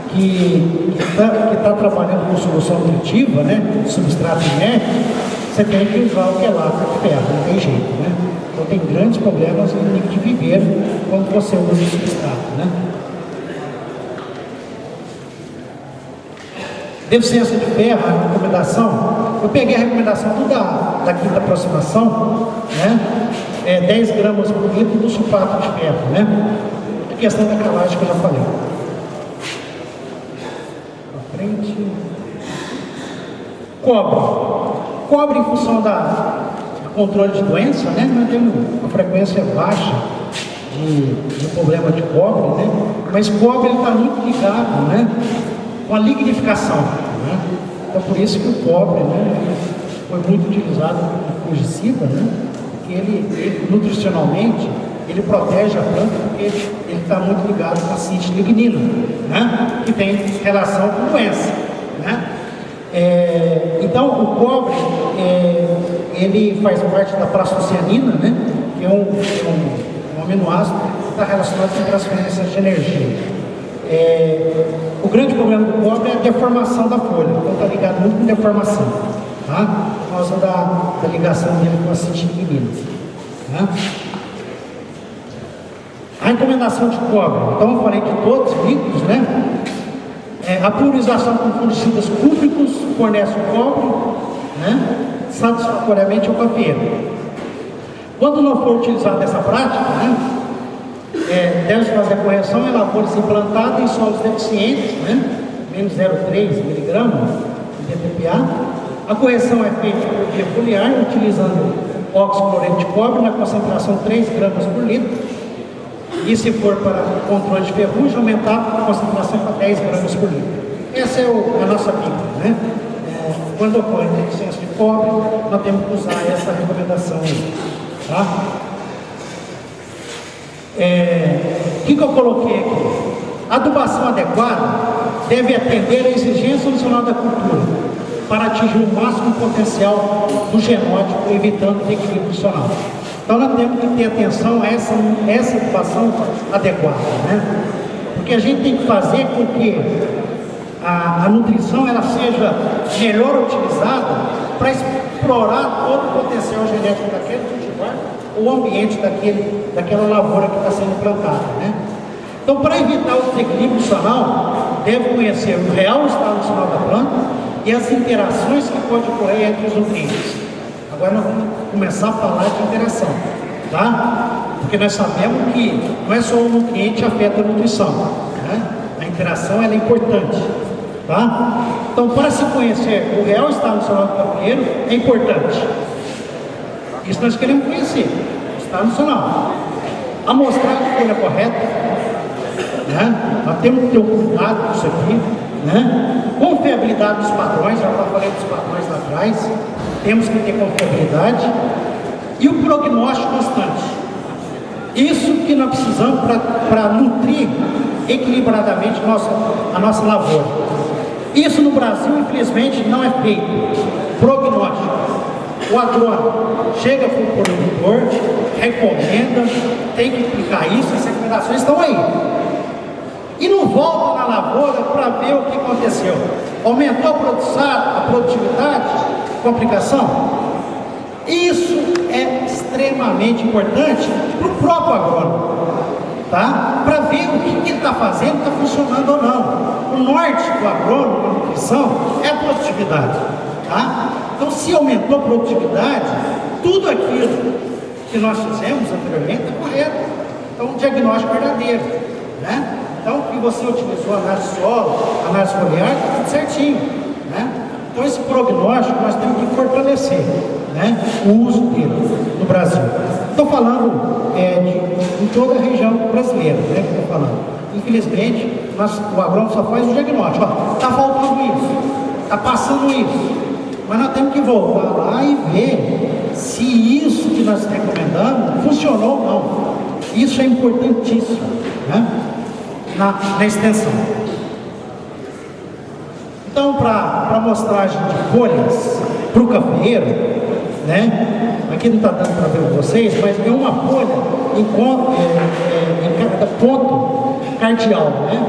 que está trabalhando com solução nutritiva, né, substrato inerte, você tem que usar o quelato de ferro, não tem jeito, né? Então, tem grandes problemas em nível de viveiro quando você usa o substrato, né? Deficiência de ferro, a recomendação, eu peguei a recomendação da quinta aproximação, né? 10 gramas por litro do sulfato de ferro, né? A questão da calagem que eu já falei. Para frente. Cobre em função do controle de doença, né? Nós temos uma frequência baixa de problema de cobre, né? Mas cobre está muito ligado, né, com a lignificação, né? Então por isso que o cobre, né, foi muito utilizado como fungicida, né? Porque ele nutricionalmente ele protege a planta porque ele está muito ligado com a síntese lignina, né? Que tem relação com doença, né? Então o cobre ele faz parte da prastocianina, né? Que é um aminoácido que está relacionado com transferências de energia. O grande problema do cobre é a deformação da folha, então está ligado muito com deformação, tá? Por causa da ligação dele com a síntese lignina, tá? A recomendação de cobre, então eu falei de todos os líquidos, né? A pulverização com fungicidas cúbicos fornece o cobre, né, satisfatoriamente ao cafeiro. Quando não for utilizada essa prática, né, deve-se fazer a correção em lavouras implantadas em solos deficientes, né, menos 0,3 miligramas de DTPA. A correção é feita por via foliar, utilizando óxido cloreto de cobre na concentração 3 gramas por litro. E se for para controle de ferrugem, aumentar a concentração para 10 gramas por litro. Essa é a nossa Bíblia, né? Quando ocorre deficiência de cobre, nós temos que usar essa recomendação aí, tá? O que eu coloquei aqui? A adubação adequada deve atender à exigência nacional da cultura para atingir o máximo potencial do genótipo, evitando o desequilíbrio funcional. Então nós temos que ter atenção a essa adubação adequada, né? Porque a gente tem que fazer com que a nutrição ela seja melhor utilizada para explorar todo o potencial genético daquele cultivar, o ambiente daquela lavoura que está sendo plantada, né? Então, para evitar o desequilíbrio funcional, deve conhecer o real estado nutricional da planta e as interações que podem ocorrer entre os nutrientes. Agora nós vamos começar a falar de interação, tá? Porque nós sabemos que não é só o nutriente que afeta a nutrição, né? A interação ela é importante, tá? Então, para se conhecer o real estado nutricional do capinheiro, é importante. Isso nós queremos conhecer, o estado nutricional. Amostragem de folha correta, né? Nós temos que ter um cuidado com isso aqui, né? Confiabilidade dos padrões, já falei dos padrões lá atrás, temos que ter confiabilidade e o prognóstico constante. Isso que nós precisamos para nutrir equilibradamente a nossa lavoura. Isso no Brasil, infelizmente, não é feito. Prognóstico. O agrônomo chega para o produtor, recomenda, tem que aplicar isso, as recomendações estão aí. E não volta na lavoura para ver o que aconteceu. Aumentou a produtividade com a aplicação? Isso é extremamente importante para o próprio agrônomo, tá? Para ver o que ele está fazendo, está funcionando ou não. O norte do agrônomo, da nutrição, é a produtividade, tá? Então, se aumentou a produtividade, tudo aquilo que nós fizemos anteriormente é correto. Então, um diagnóstico verdadeiro, né? Então, que você utilizou análise de solo, análise foliar, está tudo certinho, né? Então, esse prognóstico nós temos que fortalecer, né? O uso dele no Brasil. Estou falando em toda a região brasileira, né? Que estou falando. Infelizmente, o agrônomo só faz o diagnóstico. Está faltando isso, está passando isso. Mas nós temos que voltar lá e ver se isso que nós recomendamos funcionou ou não. Isso é importantíssimo, né? Na extensão. Então, para amostragem de folhas para o cafeeiro, né? Aqui não está dando para ver vocês, mas é uma folha em cada ponto cardial, né?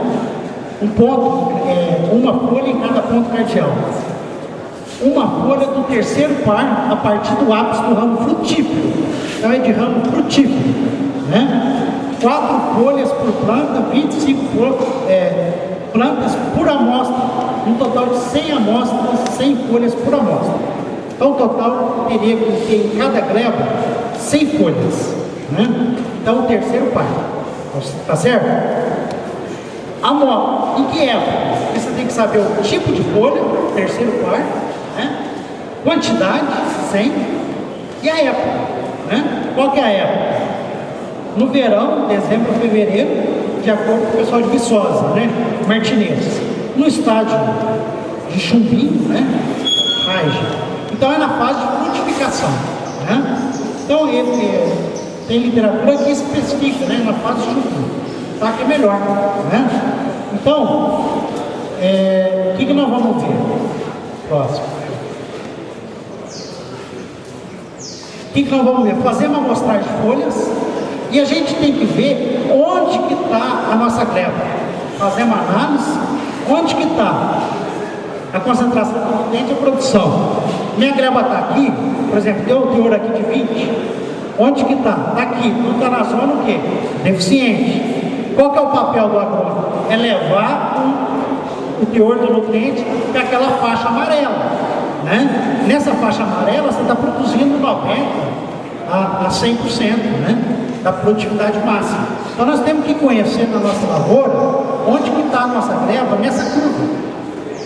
Uma folha em cada ponto cardial. Uma folha do terceiro par a partir do ápice do ramo frutífero. Então é de ramo frutífero, né? 4 folhas por planta, 25 plantas por amostra, um total de 100 amostras, 100 folhas por amostra. Então, o total teria que ter em cada gleba 100 folhas, né? Então, o terceiro par, tá certo? Em que época? Você tem que saber o tipo de folha, terceiro par, né? Quantidade, 100, e a época, né? Qual que é a época? No verão, dezembro a fevereiro, de acordo com o pessoal de Viçosa, né? Martinez. No estádio de chumbinho, né? Raixa. Então é na fase de frutificação, né? Então tem literatura que especifica, né? Na fase de chumbinho, tá? Que é melhor, né? Então, o que nós vamos ver? Próximo. O que nós vamos ver? Fazer uma amostragem de folhas. E a gente tem que ver onde que está a nossa gleba. Fazer uma análise, onde que está a concentração do nutriente e a produção. Minha gleba está aqui, por exemplo, deu o teor aqui de 20. Onde que está? Está aqui, não está na zona o quê? Deficiente. Qual que é o papel do agrônomo? É levar o teor do nutriente para aquela faixa amarela, né? Nessa faixa amarela você está produzindo 90% a 100%, né? Da produtividade máxima. Então nós temos que conhecer na nossa lavoura onde que está a nossa gleba nessa curva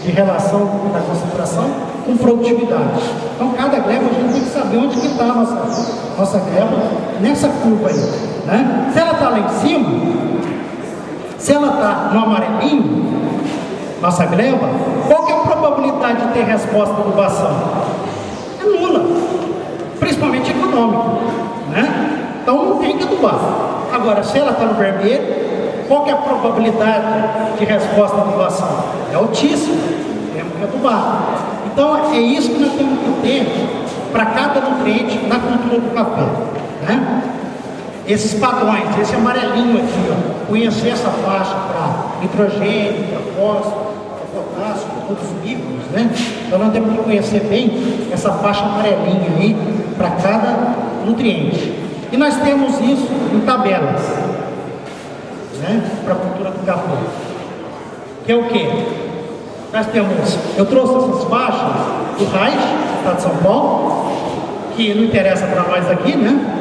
de relação da concentração com produtividade. Então cada gleba a gente tem que saber onde que está a nossa gleba nessa curva aí, né? Se ela está lá em cima, se ela está no amarelinho, nossa gleba, qual que é a probabilidade de ter resposta de adubação? É nula, principalmente econômica, né? Então não tem que adubar. Agora, se ela está no vermelho, qual que é a probabilidade de resposta à adubação? É altíssima, temos que adubar. Então, é isso que nós temos que ter para cada nutriente na cultura do café, né? Esses padrões, esse amarelinho aqui, ó, conhecer essa faixa para nitrogênio, para fósforo, para potássio, para todos os micros, né? Então nós temos que conhecer bem essa faixa amarelinha aí para cada nutriente. E nós temos isso em tabelas, né? Para a cultura do café. Que é o quê? Nós temos, eu trouxe essas faixas do RAIS, Estado de São Paulo, que não interessa para nós aqui, né?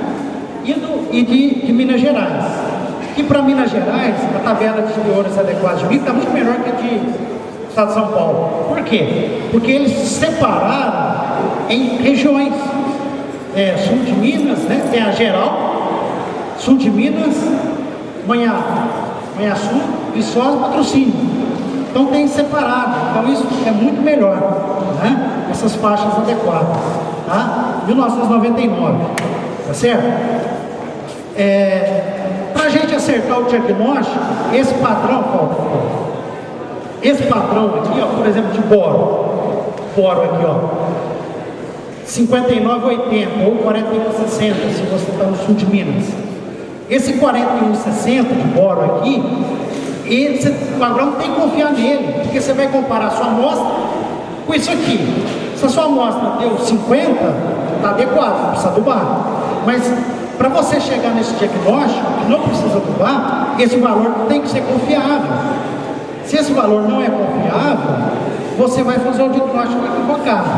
E de Minas Gerais. Que para Minas Gerais, a tabela de teores adequados de milho está muito melhor que a de Estado de São Paulo. Por quê? Porque eles separaram em regiões. Sul de Minas, né? Tem a geral, sul de Minas, Manhaçu, Viçosa e Patrocínio. Então tem separado. Então isso é muito melhor, né? Essas faixas adequadas, tá? 1999, tá certo? Para a gente acertar o diagnóstico, esse padrão aqui, ó, por exemplo, de boro aqui, ó, 59,80 ou 41,60, se você está no sul de Minas. Esse 41,60 de boro aqui, o agrônomo tem que confiar nele, porque você vai comparar a sua amostra com isso aqui. Se a sua amostra deu 50, está adequado, não precisa adubar. Mas para você chegar nesse diagnóstico, que não precisa adubar, esse valor tem que ser confiável. Se esse valor não é confiável, você vai fazer o diagnóstico equivocado.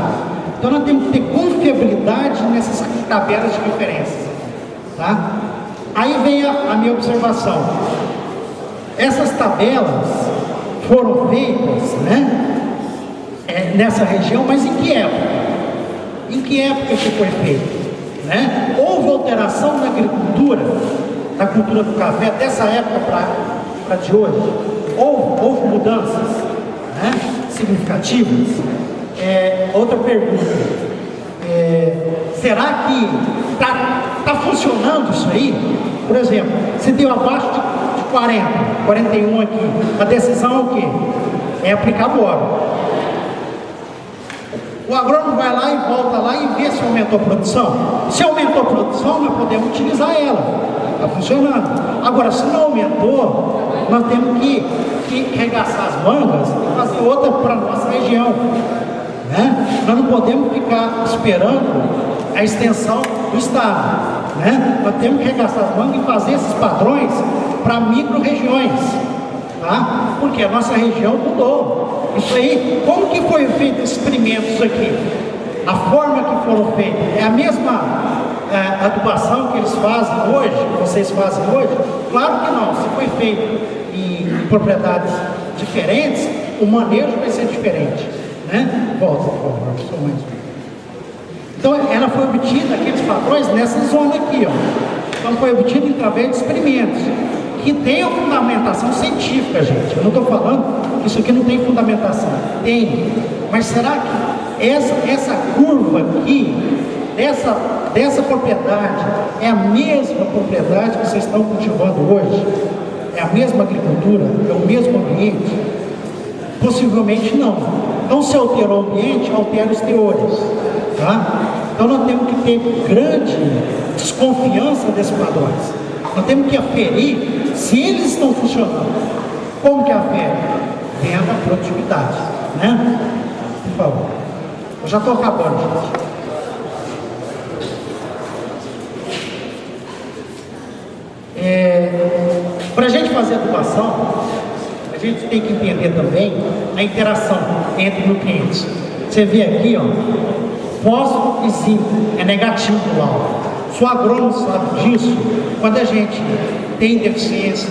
Então nós temos que ter confiabilidade nessas tabelas de referência, tá? Aí vem a minha observação. Essas tabelas foram feitas, né, nessa região, mas em que época? Em que época que foi feito? Né? Houve alteração na agricultura, na cultura do café, dessa época para de hoje? Houve mudanças, né, significativas? Outra pergunta, será que está funcionando isso aí? Por exemplo, se deu abaixo de 40, 41 aqui, a decisão é o quê? É aplicar boro. O agrônomo vai lá e volta lá e vê se aumentou a produção. Se aumentou a produção, nós podemos utilizar ela. Está funcionando. Agora, se não aumentou, nós temos que regaçar as mangas e fazer outra para a nossa região. Né? Nós não podemos ficar esperando a extensão do estado. Né? Nós temos que regaçar as mangas e fazer esses padrões para micro-regiões. Tá? Porque a nossa região mudou. Isso aí, como que foi feito esses experimentos aqui? A forma que foram feitos é a mesma adubação que eles fazem hoje, que vocês fazem hoje? Claro que não. Se foi feito em propriedades diferentes, o manejo vai ser diferente, né? Volta, por favor, só mais um. Então, ela foi obtida, aqueles padrões, nessa zona aqui, ó. Então, foi obtida através de experimentos que tem a fundamentação científica, gente. Eu não estou falando que isso aqui não tem fundamentação. Tem. Mas será que essa curva aqui, dessa propriedade, é a mesma propriedade que vocês estão cultivando hoje? É a mesma agricultura? É o mesmo ambiente? Possivelmente não. Então, se alterou o ambiente, altera os teores. Tá? Então, nós temos que ter grande desconfiança desses padrões. Nós temos que aferir se eles estão funcionando. Como que afere? Vendo a produtividade, né? Por favor. Eu já estou acabando, gente. Para a gente fazer adubação, a gente tem que entender também a interação entre nutrientes. Você vê aqui, ó, fósforo e zinco é negativo lá. Se o agrônomo sabe disso, quando a gente tem deficiência,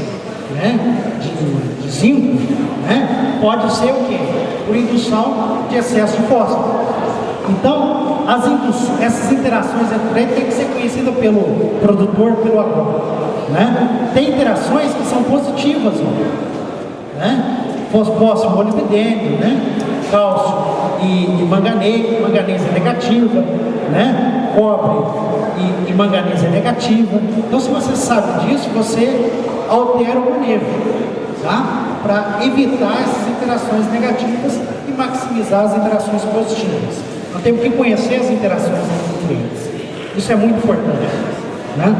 né, de zinco, né, pode ser o quê? Por indução de excesso de fósforo. Então, essas interações entre eles têm que ser conhecidas pelo produtor, pelo agrônomo. Né? Tem interações que são positivas, ó, né? Fósforo, molibdênio, né? cálcio e manganês é negativa, né? Cobre e manganês é negativa. Então, se você sabe disso, você altera o manejo, tá? Para evitar essas interações negativas e maximizar as interações positivas. Nós temos que conhecer as interações entre nutrientes. Isso é muito importante, né?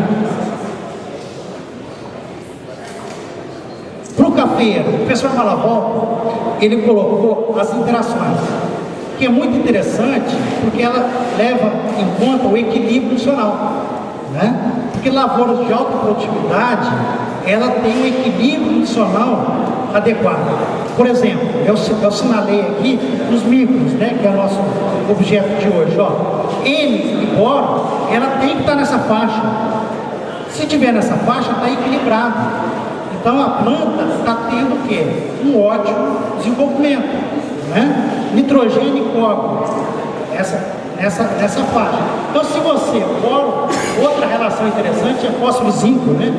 Para o cafeiro, o professor Malavol, ele colocou as interações, que é muito interessante, porque ela leva em conta o equilíbrio funcional, né? Porque lavouras de alta produtividade, ela tem um equilíbrio nutricional adequado. Por exemplo, eu sinalei aqui os micros, né, que é o nosso objeto de hoje, ó. N e boro, ela tem que estar nessa faixa. Se tiver nessa faixa, está equilibrado. Então a planta está tendo o quê? Um ótimo desenvolvimento, né? Nitrogênio e cobre, nessa faixa. Então, se você boro, outra relação interessante é fósforo e zinco, né?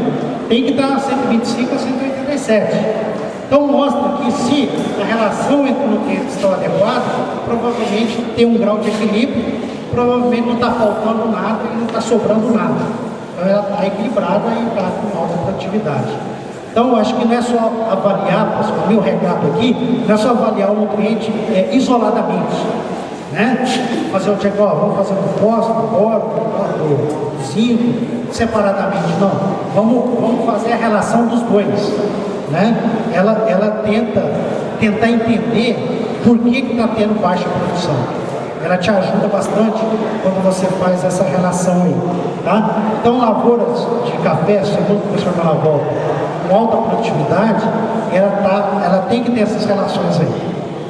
Tem que estar 125 a 187. Então mostra que se a relação entre nutrientes está adequada, provavelmente tem um grau de equilíbrio, provavelmente não está faltando nada e não está sobrando nada. Então ela está equilibrada e está com alta produtividade. Então eu acho que não é só avaliar, pessoal, meu recado aqui, não é só avaliar o nutriente isoladamente, né? Fazer o check, vamos fazer o fósforo, o zinco, separadamente, não. Vamos fazer a relação dos dois, né? Ela tentar entender por que está tendo baixa produção. Ela te ajuda bastante quando você faz essa relação aí, tá? Então, lavouras de café, segundo o professor Malavol, com alta produtividade, ela tem que ter essas relações aí.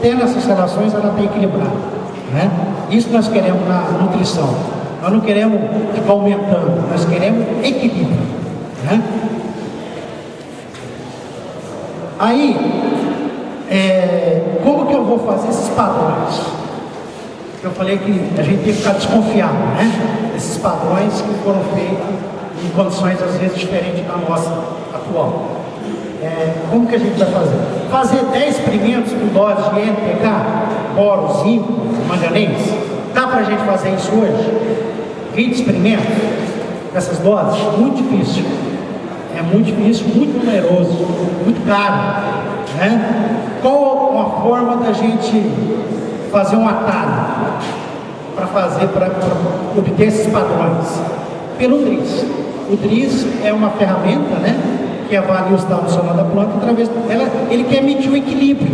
Tendo essas relações, ela tem que equilibrar, né? Isso nós queremos na nutrição. Nós não queremos ficar aumentando, nós queremos equilíbrio, né? Aí, como que eu vou fazer esses padrões? Eu falei que a gente tem que ficar desconfiado, né? Esses padrões que foram feitos em condições às vezes diferentes da nossa atual. Como que a gente vai fazer? Fazer 10 experimentos com doses de NPK, boro, zinco, manganês. Dá para a gente fazer isso hoje? 20 experimentos dessas doses? Muito difícil. É muito difícil, muito numeroso, muito caro, né? Qual uma forma da gente fazer um atalho para obter esses padrões? Pelo DRIS. O DRIS é uma ferramenta, né, que avalia o estado funcional da planta através dela. Ele quer medir o equilíbrio.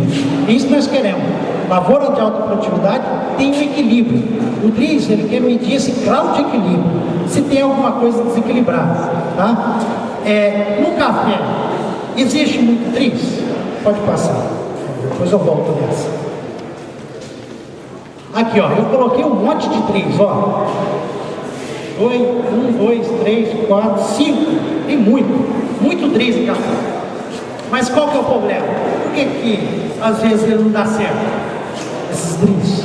É isso que nós queremos. Lavoura de alta produtividade tem um equilíbrio. O DRIS, ele quer medir esse grau de equilíbrio, se tem alguma coisa desequilibrada, tá? No café, existe muito DRIS? Pode passar, depois eu volto nessa. Aqui, ó, eu coloquei um monte de DRIS, ó. 1, 2, 3, 4, 5. Tem muito DRIS em café. Mas qual que é o problema? Por que às vezes ele não dá certo? Esses DRIS,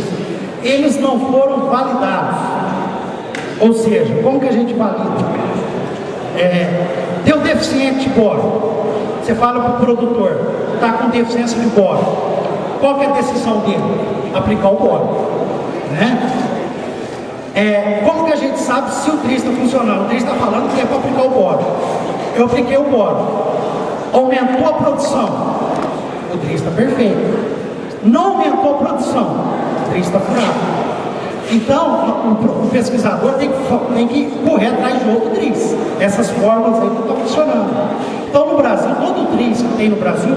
eles não foram validados. Ou seja, como que a gente valida? Deu deficiente de boro. Você fala para o produtor, está com deficiência de boro. Qual que é a decisão dele? Aplicar o boro, né? Como que a gente sabe se o DRIS está funcionando? O DRIS está falando que é para aplicar o boro. Eu apliquei o boro. Aumentou a produção. O DRIS está perfeito. Não aumentou a produção. O DRIS está furado. Então, o pesquisador tem que correr atrás de outro DRIS. Essas fórmulas aí não estão funcionando. Então, no Brasil, todo o DRIS que tem no Brasil,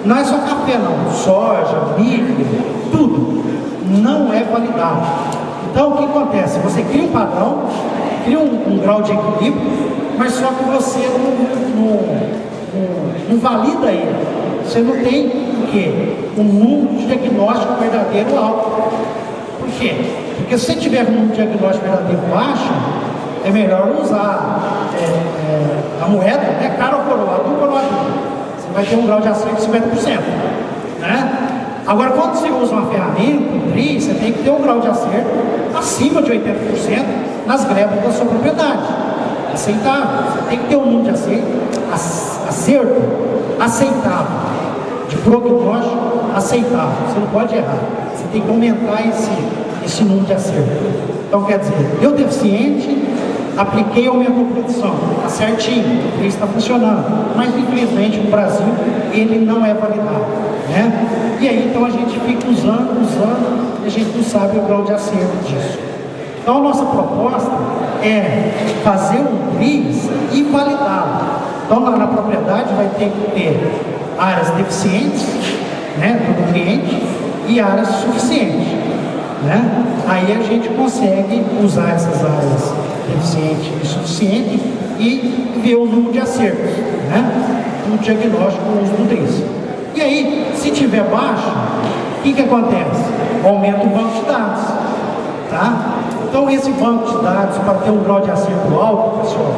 não é só café não, soja, milho, tudo, não é validado. Então, o que acontece? Você cria um padrão, cria um grau de equilíbrio, mas só que você não valida ele. Você não tem o quê? Um número de diagnóstico verdadeiro alto. Por quê? Porque se você tiver um diagnóstico verdadeiro baixo, é melhor usar a moeda, né? Cara ou coroado, um coroado. Você vai ter um grau de acerto de 50%, né? Agora, quando você usa uma ferramenta, um DRIS, você tem que ter um grau de acerto acima de 80% nas glebas da sua propriedade. Aceitável. Você tem que ter um número de acerto aceitável, de prognóstico aceitável, você não pode errar. Você tem que aumentar esse número de acerto. Então, quer dizer, deu deficiente, apliquei e aumentou a produção. Está certinho, ele está funcionando. Mas, infelizmente, no Brasil, ele não é validado, né? E aí, então, a gente fica usando, e a gente não sabe o grau de acerto disso. Então, a nossa proposta é fazer um TRIS e validá-lo. Então, na propriedade vai ter que ter áreas deficientes, né, do nutriente, e áreas suficientes, né? Aí a gente consegue usar essas áreas deficientes e suficientes e ver o número de acertos, né, no diagnóstico com os nutrientes. E aí, se tiver baixo, o que acontece? Aumenta o banco de dados, tá? Então, esse banco de dados, para ter um grau de acerto alto, pessoal,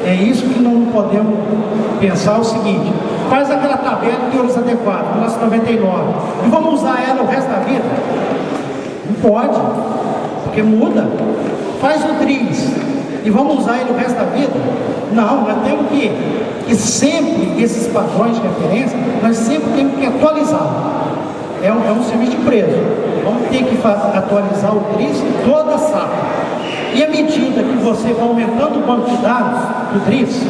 é isso que não podemos pensar o seguinte: faz aquela tabela de teores adequados, 1999, e vamos usar ela o resto da vida? Não pode, porque muda. Faz o TRIS e vamos usar ele o resto da vida? Não, nós temos que sempre, esses padrões de referência, nós sempre temos que atualizar. É um serviço de empresa. Vamos ter que atualizar o TRIS toda safra. E à medida que você vai aumentando o banco de dados do TRIS,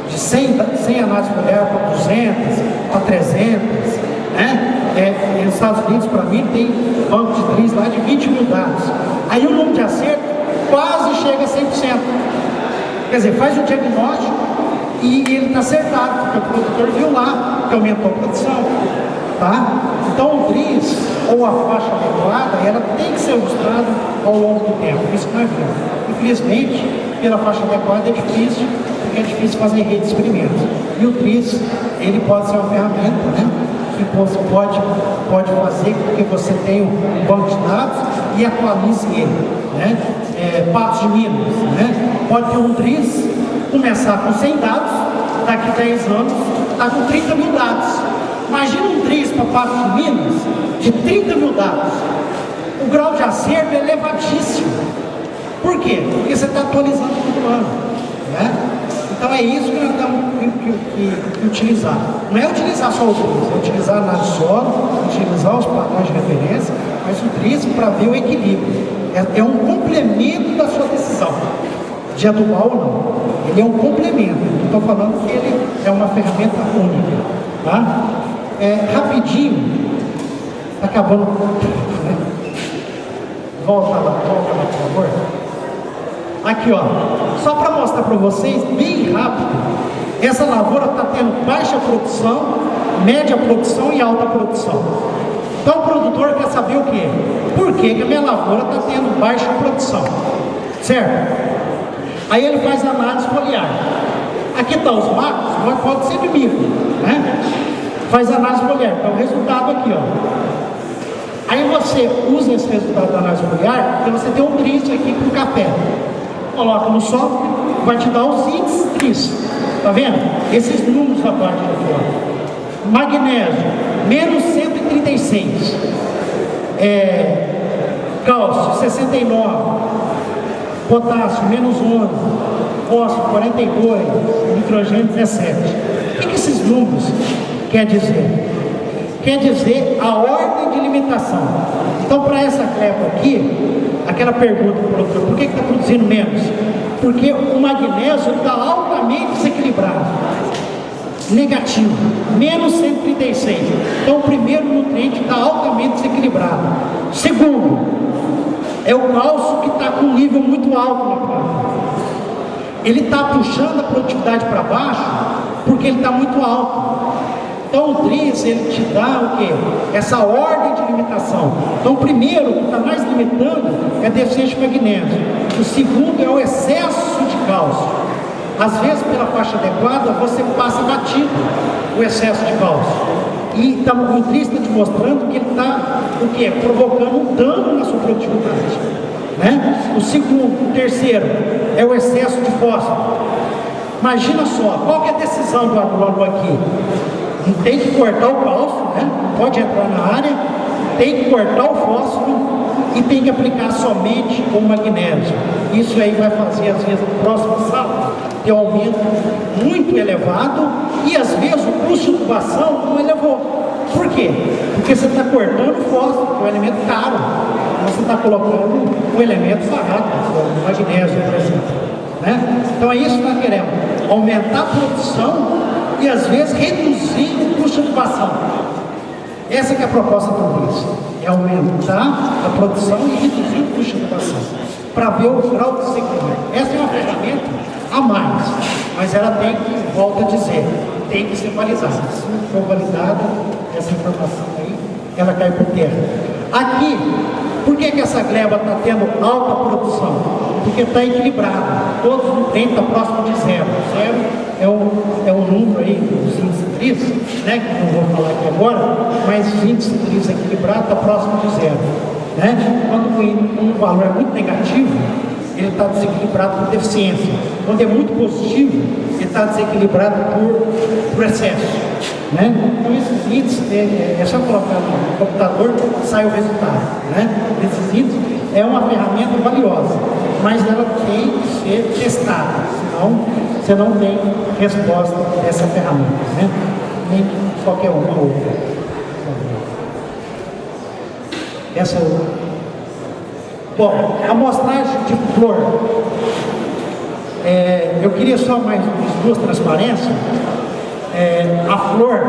de 100 análises por época para 200, para 300, né? Nos Estados Unidos, para mim, tem banco de TRIS lá de 20 mil dados. Aí o número de acerto quase chega a 100%. Quer dizer, faz o diagnóstico e ele está acertado, porque o produtor viu lá que aumentou a produção, tá? Então o TRIS, ou a faixa adequada, ela tem que ser ajustada ao longo do tempo. Isso não é bom. Infelizmente, pela faixa adequada é difícil, porque é difícil fazer rede de experimentos. E o TRIS, ele pode ser uma ferramenta, né, que você pode fazer com que você tenha um banco de dados e atualize ele, né? Patos de Minas, né? Pode ter um TRIS, começar com 100 dados, daqui a 10 anos está com 30 mil dados. Imagina um TRIS para Patos de Minas de 30 mil dados. O grau de acerto é elevadíssimo. Por quê? Porque você está atualizando todo ano, né? Então é isso que nós temos que utilizar. Não é utilizar só o TRIS, é utilizar a análise solo, utilizar os padrões de referência, mas o TRIS para ver o equilíbrio. É um complemento da sua decisão de adubar ou não. Ele é um complemento. Estou falando que ele é uma ferramenta única, tá? Rapidinho, está acabando. Volta lá, por favor. Aqui, ó, só para mostrar para vocês, bem rápido, essa lavoura está tendo baixa produção, média produção e alta produção. Então o produtor quer saber o quê? Por que a minha lavoura está tendo baixa produção? Certo? Aí ele faz análise foliar. Aqui estão os macros, mas pode ser de micro, né? Faz análise foliar, então o resultado aqui, ó. Aí você usa esse resultado da análise foliar, então você tem um TRIS aqui para o café. Coloca no software, vai te dar os índices TRIS. Tá vendo? Esses números da parte aqui, ó. Magnésio, menos 136. Cálcio, 69. Potássio, menos 11. Fósforo, 42. Nitrogênio, 17. O que esses números quer dizer? Quer dizer a ordem de limitação. Então, para essa clepa aqui, aquela pergunta para o produtor: por que está produzindo menos? Porque o magnésio está altamente desequilibrado. Negativo, menos 136. Então o primeiro nutriente está altamente desequilibrado. Segundo, é o cálcio que está com um nível muito alto na planta. Ele está puxando a produtividade para baixo porque ele está muito alto. Então o TRIS, ele te dá o quê? Essa ordem de limitação. Então o primeiro, que está mais limitando, é deficiência de magnésio. O segundo é o excesso de cálcio. Às vezes, pela faixa adequada, você passa batido o excesso de cálcio. E então, o TRIS está te mostrando que ele está, o quê? Provocando um dano na sua produtividade, né? O segundo, o terceiro, é o excesso de fósforo. Imagina só, qual que é a decisão do agrônomo aqui? Não tem que cortar o cálcio, né? Pode entrar na área, tem que cortar o fósforo e tem que aplicar somente o magnésio. Isso aí vai fazer, às vezes, no próximo safra, ter um aumento muito elevado e, às vezes, o custo de incubação não elevou. Por quê? Porque você está cortando fósforo, que é um elemento caro. Você está colocando um elemento barato, o magnésio, por exemplo. Né? Então é isso que nós queremos. Aumentar a produção e às vezes reduzir o custo de ocupação. Essa que é a proposta do RIS. É aumentar a produção e reduzir o custo de ocupação. Para ver o grau de desequilíbrio. Essa é uma ferramenta a mais. Mas ela tem que, volto a dizer, tem que ser validada. Se não for validada, essa informação aí, ela cai por terra. Aqui, por que essa gleba está tendo alta produção? Porque está equilibrado. Todos os nutrientes estão próximos de zero. Zero é o número aí dos índices tris, né? Que não vou falar aqui agora, mas os índices tris equilibrados estão próximos de zero. Né? Quando um valor é muito negativo, ele está desequilibrado por deficiência. Quando é muito positivo, ele está desequilibrado por excesso. Né? Então esses índices, é só colocar no computador, sai o resultado. Né? Esses índices é uma ferramenta valiosa, mas ela tem que ser testada, senão você não tem resposta dessa ferramenta. Né? Nem qualquer uma outra. Essa outra. Bom, amostragem de flor. Eu queria só mais duas transparências. A flor,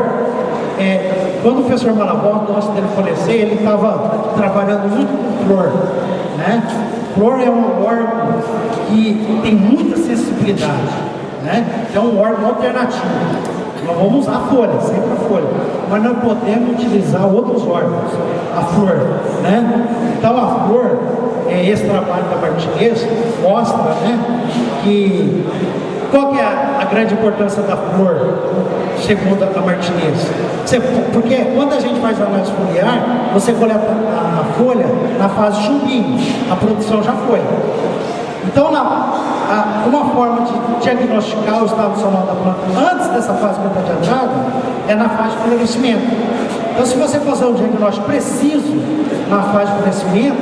quando o professor Malabó, antes dele falecer, ele estava trabalhando muito com flor. Né? Flor é um órgão que tem muita sensibilidade. Né? É um órgão alternativo. Nós vamos usar a folha, sempre a folha. Mas nós podemos utilizar outros órgãos, a flor. Né? Então a flor, esse trabalho da Martinez mostra, né, que qual que é a grande importância da flor, segundo a Martinez? Porque quando a gente faz análise foliar, você coleta a folha na fase chumbinho, a produção já foi. Então, uma forma de diagnosticar o estado funcional da planta antes dessa fase que está adiantada é na fase de florescimento. Então, se você fazer um diagnóstico preciso na fase de florescimento,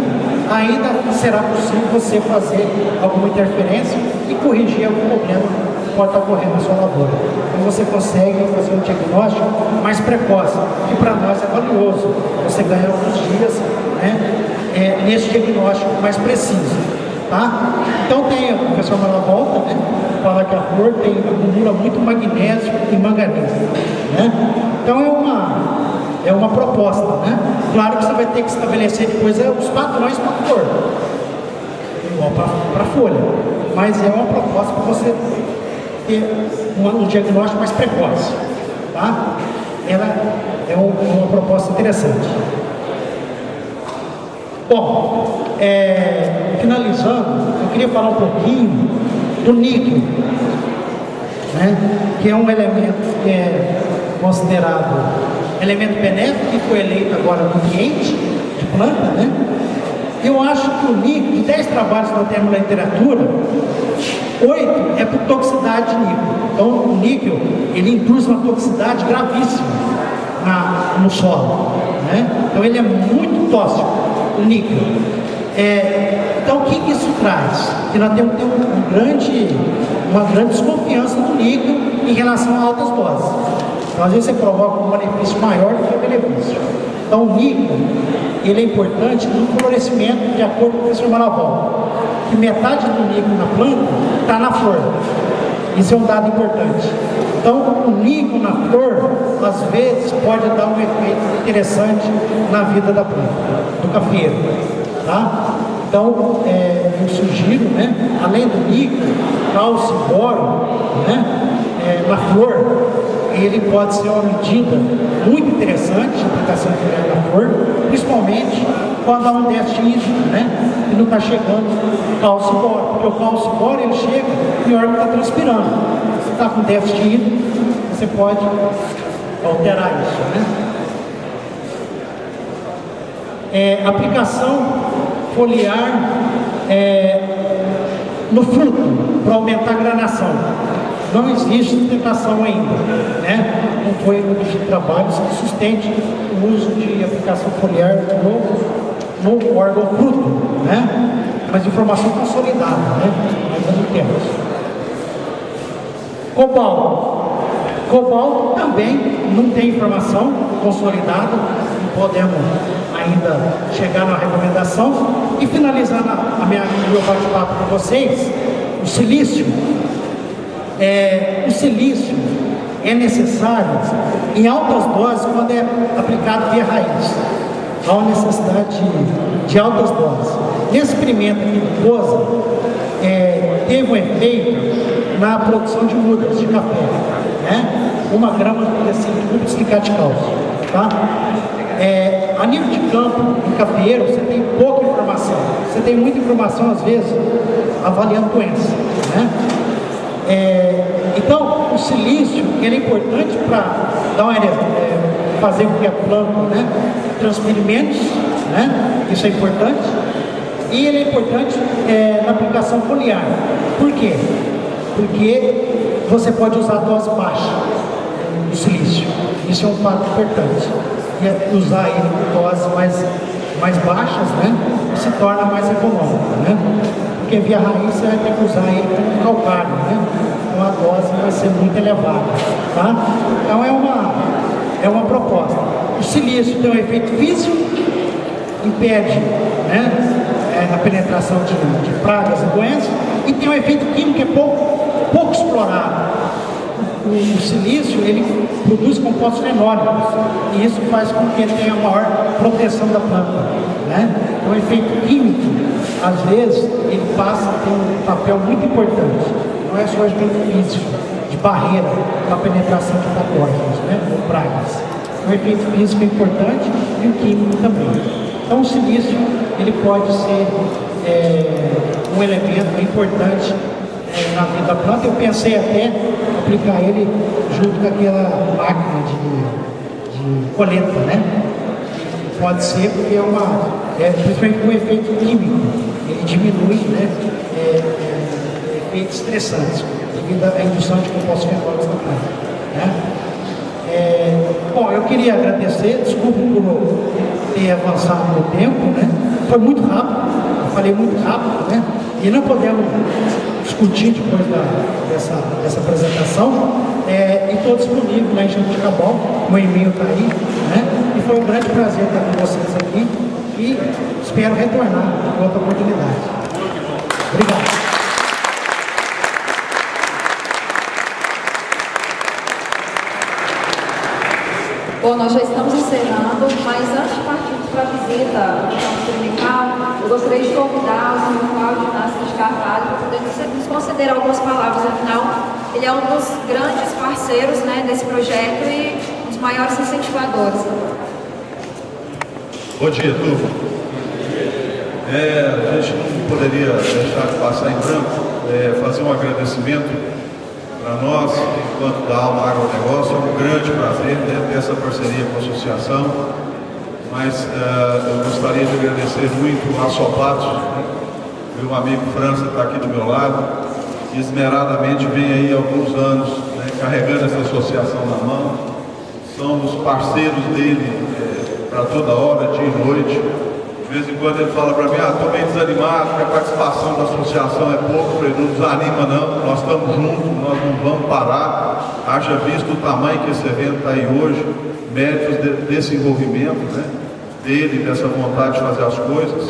ainda será possível você fazer alguma interferência e corrigir algum problema que pode estar ocorrendo na sua lavoura. Então, você consegue fazer um diagnóstico mais precoce, que para nós é valioso. Você ganha alguns dias, né, nesse diagnóstico mais preciso. Tá? Então tem o professor Malavolta, né, fala que a flor acumula muito magnésio e manganês. Né? Então é uma proposta. Né? Claro que você vai ter que estabelecer depois os padrões para a flor, igual para a folha. Mas é uma proposta para você ter um diagnóstico mais precoce. Tá? Ela é uma proposta interessante. Bom, finalizando, eu queria falar um pouquinho do níquel, né, que é um elemento que é considerado elemento benéfico, que foi eleito agora no ambiente de planta. Né? Eu acho que o níquel, de 10 trabalhos que nós temos na literatura, 8 é por toxicidade de níquel. Então o níquel, ele induz uma toxicidade gravíssima no solo. Né? Então ele é muito tóxico. O níquel. Então o que isso traz? Que nós temos que ter uma grande desconfiança do níquel em relação a altas doses. Então às vezes você provoca um benefício maior do que o benefício. Então o níquel, ele é importante no florescimento, de acordo com o professor Malavolta, que metade do níquel na planta está na flor. Isso é um dado importante. Então, o níquel na flor, às vezes, pode dar um efeito interessante na vida da planta, do cafeiro. Tá? Então, eu sugiro, né, além do níquel, cálcio e boro, né, na flor, ele pode ser uma medida muito interessante de aplicação direta na flor, principalmente quando há um déficit hídrico, né, e não está chegando cálcio e boro, porque o cálcio e boro ele chega e o órgão está transpirando. Se está com déficit hídrico, você pode alterar isso. Né? Aplicação foliar no fruto para aumentar a granação. Não existe sustentação ainda, né? Não foi um trabalho que sustente o uso de aplicação foliar no órgão fruto, né? Mas informação consolidada, né? Ainda não temos. Cobalto. Cobalto também não tem informação, consolidada, não podemos ainda chegar na recomendação. E finalizando o meu bate-papo com vocês, o silício é necessário em altas doses quando é aplicado via raiz. Há uma necessidade de altas doses. Nesse experimento aqui do COSA, teve um efeito na produção de mudas de café, né? 1 grama por decilitro de silicato de cálcio, tá? A nível de campo, em cafeeiro, você tem pouca informação. Você tem muita informação, às vezes, avaliando doença, né? Então, o silício, ele é importante para dar fazer com que a planta, né, transpire menos, né? Isso é importante. E ele é importante na aplicação foliar. Por quê? Porque você pode usar dose baixa do silício. Isso é um fato importante. E usar ele com doses mais baixas, né, se torna mais econômico, né? Porque via raiz você vai ter que usar ele como calcário, né? Então a dose vai ser muito elevada, tá? Então é uma proposta. O silício tem um efeito físico, impede, né, a penetração de pragas e doenças, e tem um efeito químico que é pouco explorado. O silício, ele produz compostos fenólicos, e isso faz com que ele tenha maior proteção da planta, né? Então, o efeito químico, às vezes, ele passa a ter um papel muito importante. Não é só o efeito físico, de barreira para a penetração de patógenos, né, ou pragas. O efeito físico é importante e o químico também. Então, o silício, ele pode ser um elemento importante na vida da planta. Eu pensei até aplicar ele junto com aquela máquina de coleta, né? Pode ser porque principalmente com o efeito químico, ele diminui, né, efeitos estressantes devido à indução de compostos fenólicos na planta, né? Bom, eu queria agradecer, desculpe por ter avançado no tempo, né? Foi muito rápido, eu falei muito rápido, né? E não podemos discutir depois dessa apresentação. E estou disponível na Engenho de Cabal, meu e-mail está aí, né? E foi um grande prazer estar com vocês aqui e espero retornar em outra oportunidade. Obrigado. Bom, nós já estamos encerrando, mas antes de partirmos para a visita ao campo experimental, eu gostaria de convidar o senhor Cláudio Inácio de Carvalho para poder nos conceder algumas palavras. Afinal, ele é um dos grandes parceiros, né, desse projeto e um dos maiores incentivadores. Bom dia, turma. A gente não poderia deixar de passar em branco, fazer um agradecimento para nós, enquanto da Alma Agronegócio. É um grande prazer, né, ter essa parceria com a associação, mas eu gostaria de agradecer muito a Sopatos, né? Meu amigo França está aqui do meu lado, que esmeradamente vem aí há alguns anos, né, carregando essa associação na mão. Somos parceiros dele para toda hora, dia e noite. De vez em quando ele fala para mim, estou meio desanimado, que a participação da associação é pouco. Eu falei, não desanima não, nós estamos juntos, nós não vamos parar. Haja visto o tamanho que esse evento está aí hoje, méritos desse envolvimento, né, dele, dessa vontade de fazer as coisas.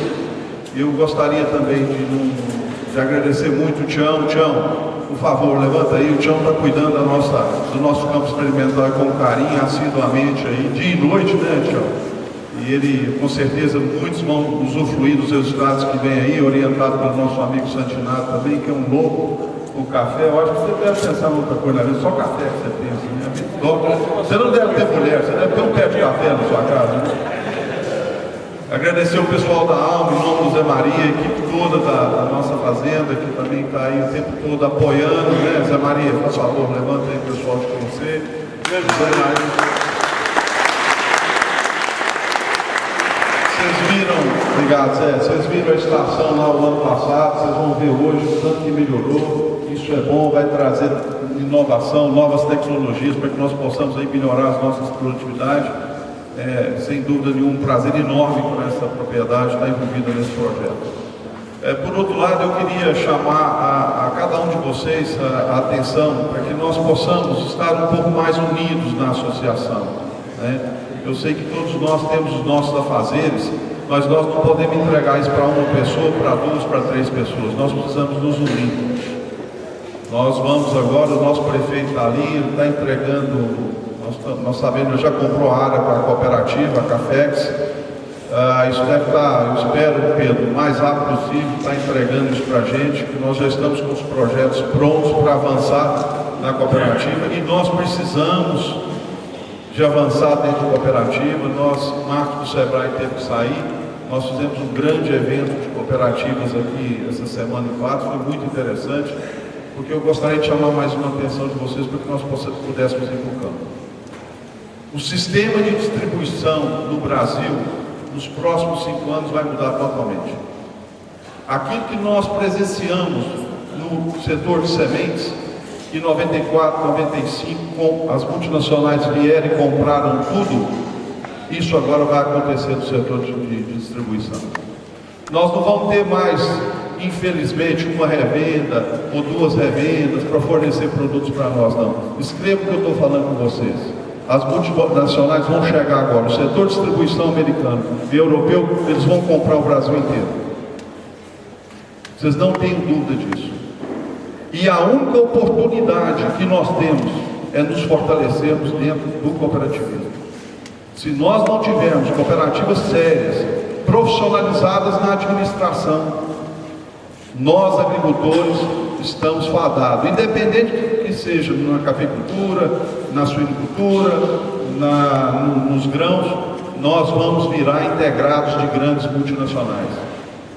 Eu gostaria também de agradecer muito o Tião. Tião, por favor, levanta aí. O Tião está cuidando do nosso campo experimental com carinho, assiduamente aí, dia e noite, né, Tião? E ele, com certeza, muitos vão usufruir dos resultados que vem aí, orientado pelo nosso amigo Santinato também, que é um louco com café. Eu acho que você deve pensar em outra coisa, né? Só café que você pensa, né? Você não deve ter mulher, você deve ter um pé de café na sua casa, né? Agradecer o pessoal da Alma, em nome do Zé Maria, a equipe toda da nossa fazenda, que também está aí o tempo todo apoiando, né? Zé Maria, por favor, levanta aí o pessoal de você. Zé Maria. Vocês viram, obrigado Zé, vocês viram a estação lá o ano passado, vocês vão ver hoje o tanto que melhorou. Isso é bom, vai trazer inovação, novas tecnologias para que nós possamos aí melhorar as nossas produtividades. Sem dúvida nenhuma, um prazer enorme por essa propriedade estar envolvida nesse projeto. Por outro lado, eu queria chamar a cada um de vocês a atenção para que nós possamos estar um pouco mais unidos na associação, né? Eu sei que todos nós temos os nossos afazeres, mas nós não podemos entregar isso para uma pessoa, para duas, para três pessoas. Nós precisamos nos unir. Nós vamos agora, o nosso prefeito está ali, ele está entregando, nós sabemos, ele já comprou a área para a cooperativa, a Cafex. Isso deve estar, eu espero, Pedro, o mais rápido possível, está entregando isso para a gente, que nós já estamos com os projetos prontos para avançar na cooperativa e nós precisamos de avançar dentro da cooperativa. Marcos do Sebrae teve que sair, nós fizemos um grande evento de cooperativas aqui essa semana em Patos, foi muito interessante, porque eu gostaria de chamar mais uma atenção de vocês para que nós pudéssemos ir para o campo. O sistema de distribuição no Brasil, nos próximos 5 anos, vai mudar totalmente. Aquilo que nós presenciamos no setor de sementes, em 94, 95, com as multinacionais vieram e compraram tudo, isso agora vai acontecer no setor de distribuição. Nós não vamos ter mais, infelizmente, uma revenda ou 2 revendas para fornecer produtos para nós, não. Escreva o que eu estou falando com vocês. As multinacionais vão chegar agora, o setor de distribuição americano e europeu, eles vão comprar o Brasil inteiro. Vocês não têm dúvida disso. E a única oportunidade que nós temos é nos fortalecermos dentro do cooperativismo. Se nós não tivermos cooperativas sérias, profissionalizadas na administração, nós agricultores estamos fadados, independente que seja na cafeicultura, na suinicultura, nos grãos, nós vamos virar integrados de grandes multinacionais.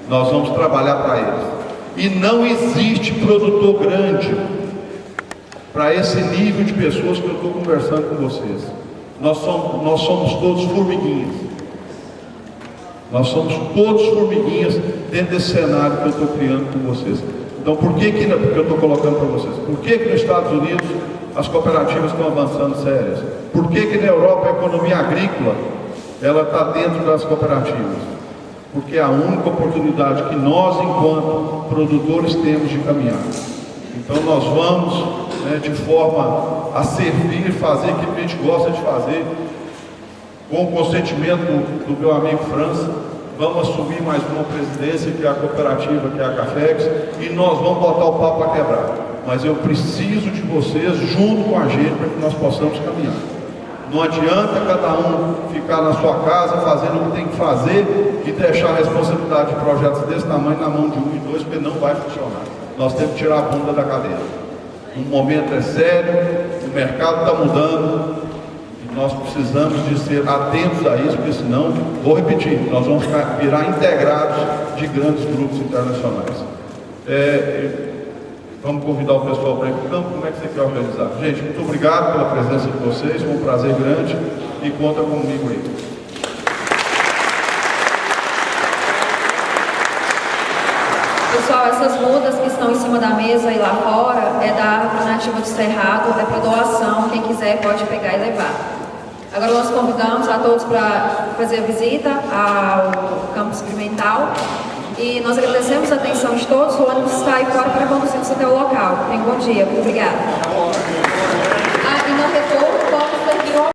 Nós vamos trabalhar para eles. E não existe produtor grande para esse nível de pessoas que eu estou conversando com vocês. Nós somos todos formiguinhas. Nós somos todos formiguinhas dentro desse cenário que eu estou criando com vocês. Então, porque eu estou colocando para vocês? Por que nos Estados Unidos as cooperativas estão avançando sérias? Por que na Europa a economia agrícola ela está dentro das cooperativas? Porque é a única oportunidade que nós, enquanto produtores, temos de caminhar. Então nós vamos, de forma a servir, fazer aquilo que a gente gosta de fazer, com o consentimento do meu amigo França, vamos assumir mais uma presidência, que é a cooperativa, que é a Cafex, e nós vamos botar o pau para quebrar. Mas eu preciso de vocês junto com a gente para que nós possamos caminhar. Não adianta cada um ficar na sua casa fazendo o que tem que fazer e deixar a responsabilidade de projetos desse tamanho na mão de 1 e 2, porque não vai funcionar. Nós temos que tirar a bunda da cadeira. O momento é sério, o mercado está mudando e nós precisamos de ser atentos a isso, porque senão, vou repetir, nós vamos virar integrados de grandes grupos internacionais. Vamos convidar o pessoal para ir para o campo. Como é que você quer organizar? Gente, muito obrigado pela presença de vocês, foi um prazer grande e conta comigo aí. Pessoal, essas mudas que estão em cima da mesa e lá fora é da árvore nativa do Cerrado, é para doação, quem quiser pode pegar e levar. Agora nós convidamos a todos para fazer a visita ao campo experimental. E nós agradecemos a atenção de todos. O ônibus está aí fora para conduzir-nos até o local. Tenham um bom dia. Muito obrigada.